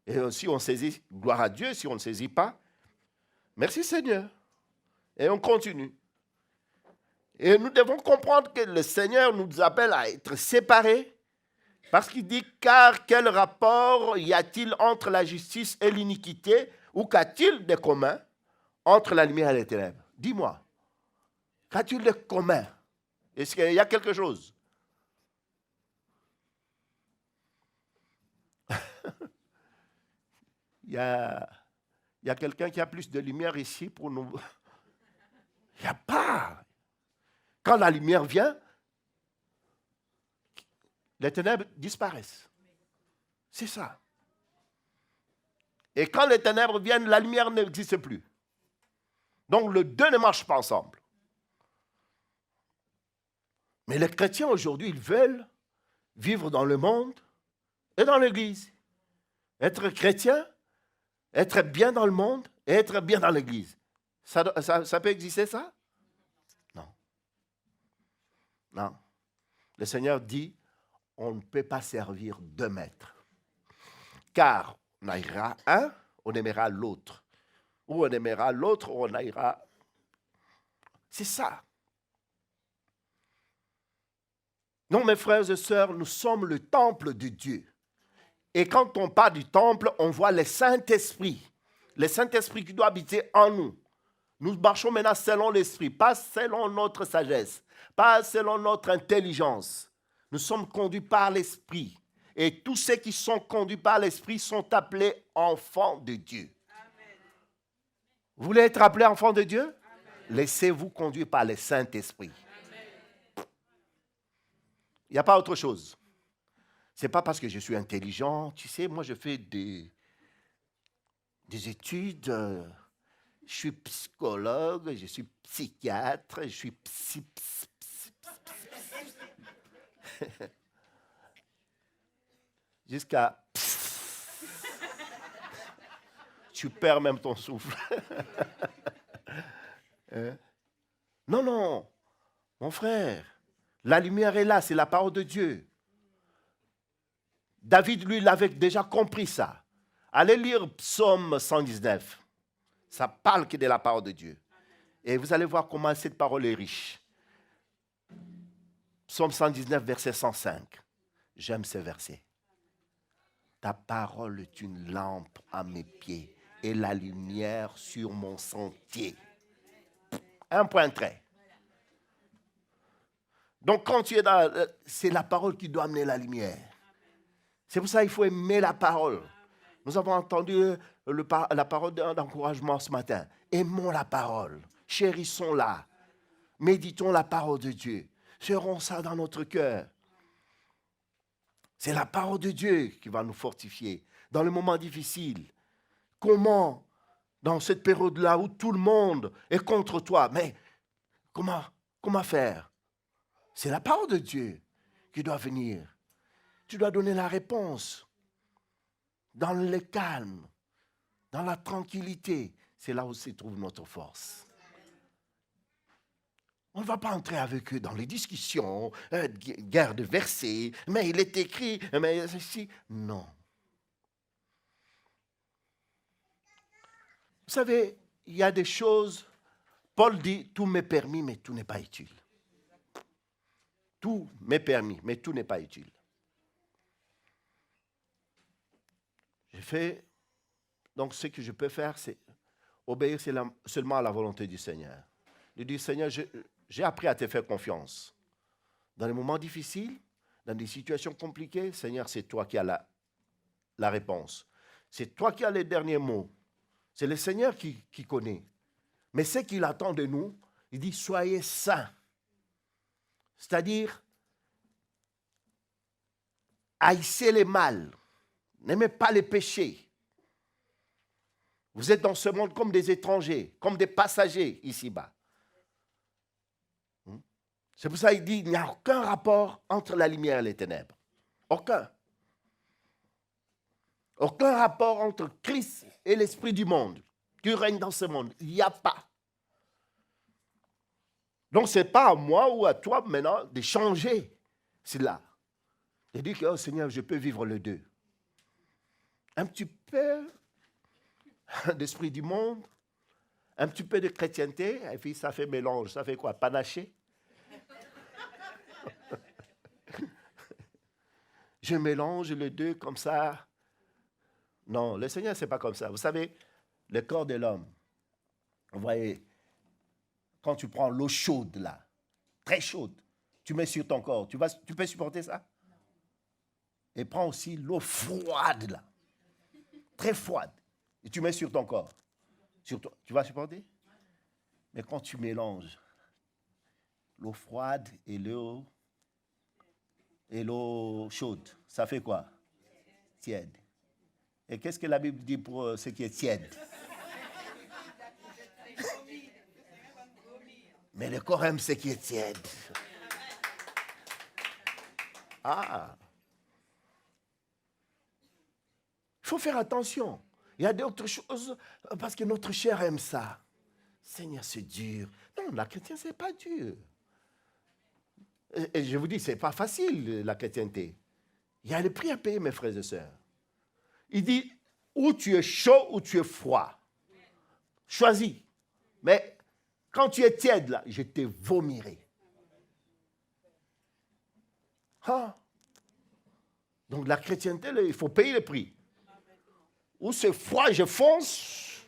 Et si on saisit, gloire à Dieu, si on ne saisit pas, merci Seigneur. Et on continue. Et nous devons comprendre que le Seigneur nous appelle à être séparés. Parce qu'il dit, car quel rapport y a-t-il entre la justice et l'iniquité, ou qu'a-t-il de commun entre la lumière et les ténèbres? Dis-moi, qu'a-t-il de commun? Est-ce qu'il y a quelque chose? Il y a quelqu'un qui a plus de lumière ici pour nous. Il n'y a pas. Quand la lumière vient, les ténèbres disparaissent. C'est ça. Et quand les ténèbres viennent, la lumière n'existe plus. Donc les deux ne marchent pas ensemble. Mais les chrétiens aujourd'hui, ils veulent vivre dans le monde et dans l'Église. Être chrétien, être bien dans le monde et être bien dans l'Église. Ça peut exister, ça? Non. Non. Le Seigneur dit, on ne peut pas servir deux maîtres. Car on haïra un, on aimera l'autre. Ou on aimera l'autre, ou on haïra. C'est ça. Non, mes frères et sœurs, nous sommes le temple de Dieu. Et quand on parle du temple, on voit le Saint-Esprit. Le Saint-Esprit qui doit habiter en nous. Nous marchons maintenant selon l'Esprit, pas selon notre sagesse, pas selon notre intelligence. Nous sommes conduits par l'Esprit. Et tous ceux qui sont conduits par l'Esprit sont appelés enfants de Dieu. Amen. Vous voulez être appelés enfants de Dieu? Amen. Laissez-vous conduire par le Saint-Esprit. Il n'y a pas autre chose. Ce n'est pas parce que je suis intelligent. Tu sais, moi, je fais des études. Je suis psychologue, je suis psychiatre, je suis jusqu'à tu perds même ton souffle. Non, non, mon frère, la lumière est là, c'est la parole de Dieu. David, lui, il avait déjà compris ça. Allez lire Psaume 119. Ça parle que de la parole de Dieu. Et vous allez voir comment cette parole est riche. Psaume 119, verset 105. J'aime ce verset. Ta parole est une lampe à mes pieds et la lumière sur mon sentier. Un point trait. Donc quand tu es dans... C'est la parole qui doit amener la lumière. C'est pour ça qu'il faut aimer la parole. Nous avons entendu la parole d'encouragement ce matin. Aimons la parole. Chérissons-la. Méditons la parole de Dieu. Serrons ça dans notre cœur. C'est la parole de Dieu qui va nous fortifier dans les moments difficiles. Comment, dans cette période-là où tout le monde est contre toi, mais comment faire? C'est la parole de Dieu qui doit venir. Tu dois donner la réponse. Dans le calme, dans la tranquillité, c'est là où se trouve notre force. On ne va pas entrer avec eux dans les discussions, guerre de versets, mais il est écrit, mais ceci. Non. Vous savez, il y a des choses, Paul dit, tout m'est permis, mais tout n'est pas utile. Tout m'est permis, mais tout n'est pas utile. J'ai fait, donc ce que je peux faire, c'est obéir seulement à la volonté du Seigneur. Je dis, Seigneur, j'ai appris à te faire confiance. Dans les moments difficiles, dans des situations compliquées, Seigneur, c'est toi qui as la réponse. C'est toi qui as les derniers mots. C'est le Seigneur qui connaît. Mais ce qu'il attend de nous, il dit, soyez saints. C'est-à-dire, haïssez les mal. N'aimez pas les péchés. Vous êtes dans ce monde comme des étrangers, comme des passagers ici-bas. C'est pour ça qu'il dit, il n'y a aucun rapport entre la lumière et les ténèbres. Aucun. Aucun rapport entre Christ et l'esprit du monde qui règne dans ce monde. Il n'y a pas. Donc, ce n'est pas à moi ou à toi maintenant de changer cela. De dire que, oh Seigneur, je peux vivre les deux. Un petit peu d'esprit du monde, un petit peu de chrétienté, et puis ça fait mélange. Ça fait quoi? Panaché? Je mélange les deux comme ça. Non, le Seigneur, ce n'est pas comme ça. Vous savez, le corps de l'homme, vous voyez, quand tu prends l'eau chaude là, très chaude, tu mets sur ton corps, tu peux supporter ça? Et prends aussi l'eau froide là, très froide, et tu mets sur ton corps. Sur toi, tu vas supporter? Mais quand tu mélanges l'eau froide et l'eau chaude, ça fait quoi? Tiède. Et qu'est-ce que la Bible dit pour ce qui est tiède? Mais le corps aime ce qui est tiède. Ah! Il faut faire attention. Il y a d'autres choses parce que notre chair aime ça. Seigneur, c'est dur. Non, la chrétienté, ce n'est pas dur. Et je vous dis, ce n'est pas facile, la chrétienté. Il y a le prix à payer, mes frères et sœurs. Il dit, ou tu es chaud ou tu es froid. Choisis. Mais quand tu es tiède, là, je te vomirai. Ah. Donc la chrétienté, il faut payer le prix. Ou c'est froid, je fonce.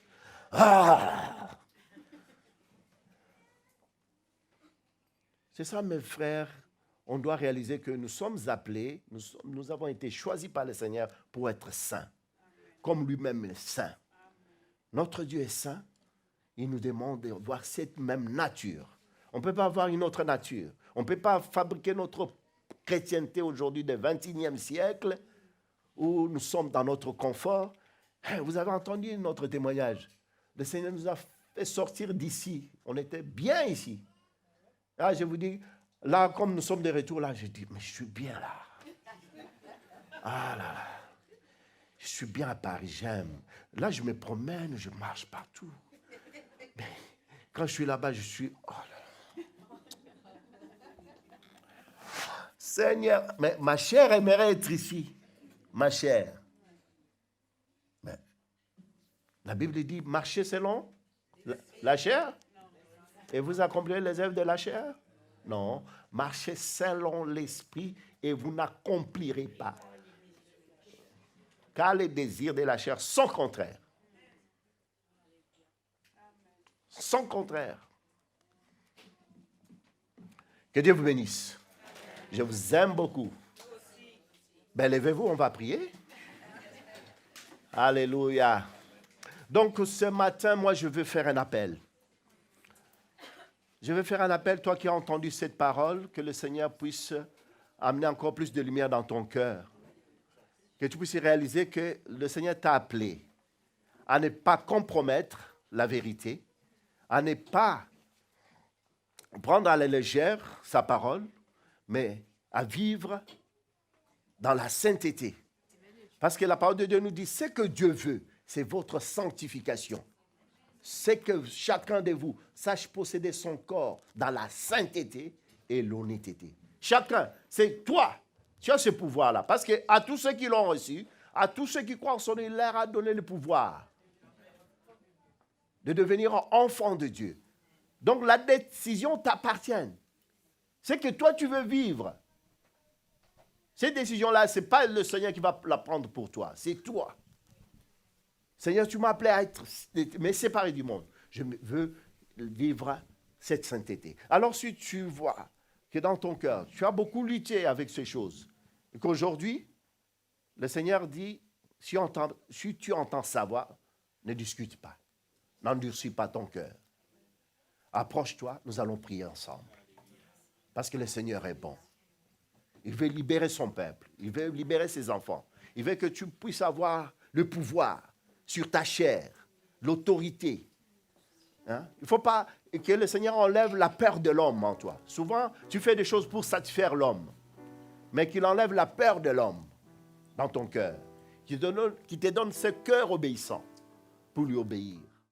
Ah. C'est ça, mes frères. On doit réaliser que nous sommes appelés, nous avons été choisis par le Seigneur pour être saints, comme lui-même est saint. Notre Dieu est saint. Il nous demande d'avoir cette même nature. On ne peut pas avoir une autre nature. On ne peut pas fabriquer notre chrétienté aujourd'hui du XXIe siècle où nous sommes dans notre confort. Vous avez entendu notre témoignage. Le Seigneur nous a fait sortir d'ici. On était bien ici. Là, je vous dis, là, comme nous sommes de retour, là, je dis, mais je suis bien là. Ah là là. Je suis bien à Paris, j'aime. Là, je me promène, je marche partout. Mais quand je suis là-bas, je suis... Oh là là. Seigneur, mais ma chair aimerait être ici. Ma chair. Mais la Bible dit, marchez selon la chair. Et vous accomplirez les œuvres de la chair? Non. Marchez selon l'esprit et vous n'accomplirez pas. Car les désirs de la chair sont contraires. Sont contraires. Que Dieu vous bénisse. Je vous aime beaucoup. Ben, levez-vous, on va prier. Alléluia. Donc, ce matin, moi, je veux faire un appel. Je veux faire un appel, toi qui as entendu cette parole, que le Seigneur puisse amener encore plus de lumière dans ton cœur. Que tu puisses réaliser que le Seigneur t'a appelé à ne pas compromettre la vérité, à ne pas prendre à la légère sa parole, mais à vivre dans la sainteté. Parce que la parole de Dieu nous dit, ce que Dieu veut, c'est votre sanctification. C'est que chacun de vous sache posséder son corps dans la sainteté et l'honnêteté. Chacun, c'est toi, tu as ce pouvoir-là. Parce qu'à tous ceux qui l'ont reçu, à tous ceux qui croient en son nom, il leur a donné le pouvoir de devenir enfant de Dieu. Donc la décision t'appartient. C'est que toi, tu veux vivre. Cette décision-là, ce n'est pas le Seigneur qui va la prendre pour toi, c'est toi. Seigneur, tu m'as appelé à être mais séparé du monde. Je veux vivre cette sainteté. Alors si tu vois que dans ton cœur, tu as beaucoup lutté avec ces choses, et qu'aujourd'hui, le Seigneur dit, si tu entends sa voix, Ne discute pas. N'endurcis pas ton cœur. Approche-toi, nous allons prier ensemble. Parce que le Seigneur est bon. Il veut libérer son peuple. Il veut libérer ses enfants. Il veut que tu puisses avoir le pouvoir sur ta chair, l'autorité. Hein? Il ne faut pas que le Seigneur enlève la peur de l'homme en toi. Souvent, tu fais des choses pour satisfaire l'homme. Mais qu'il enlève la peur de l'homme dans ton cœur. Qui te donne ce cœur obéissant pour lui obéir.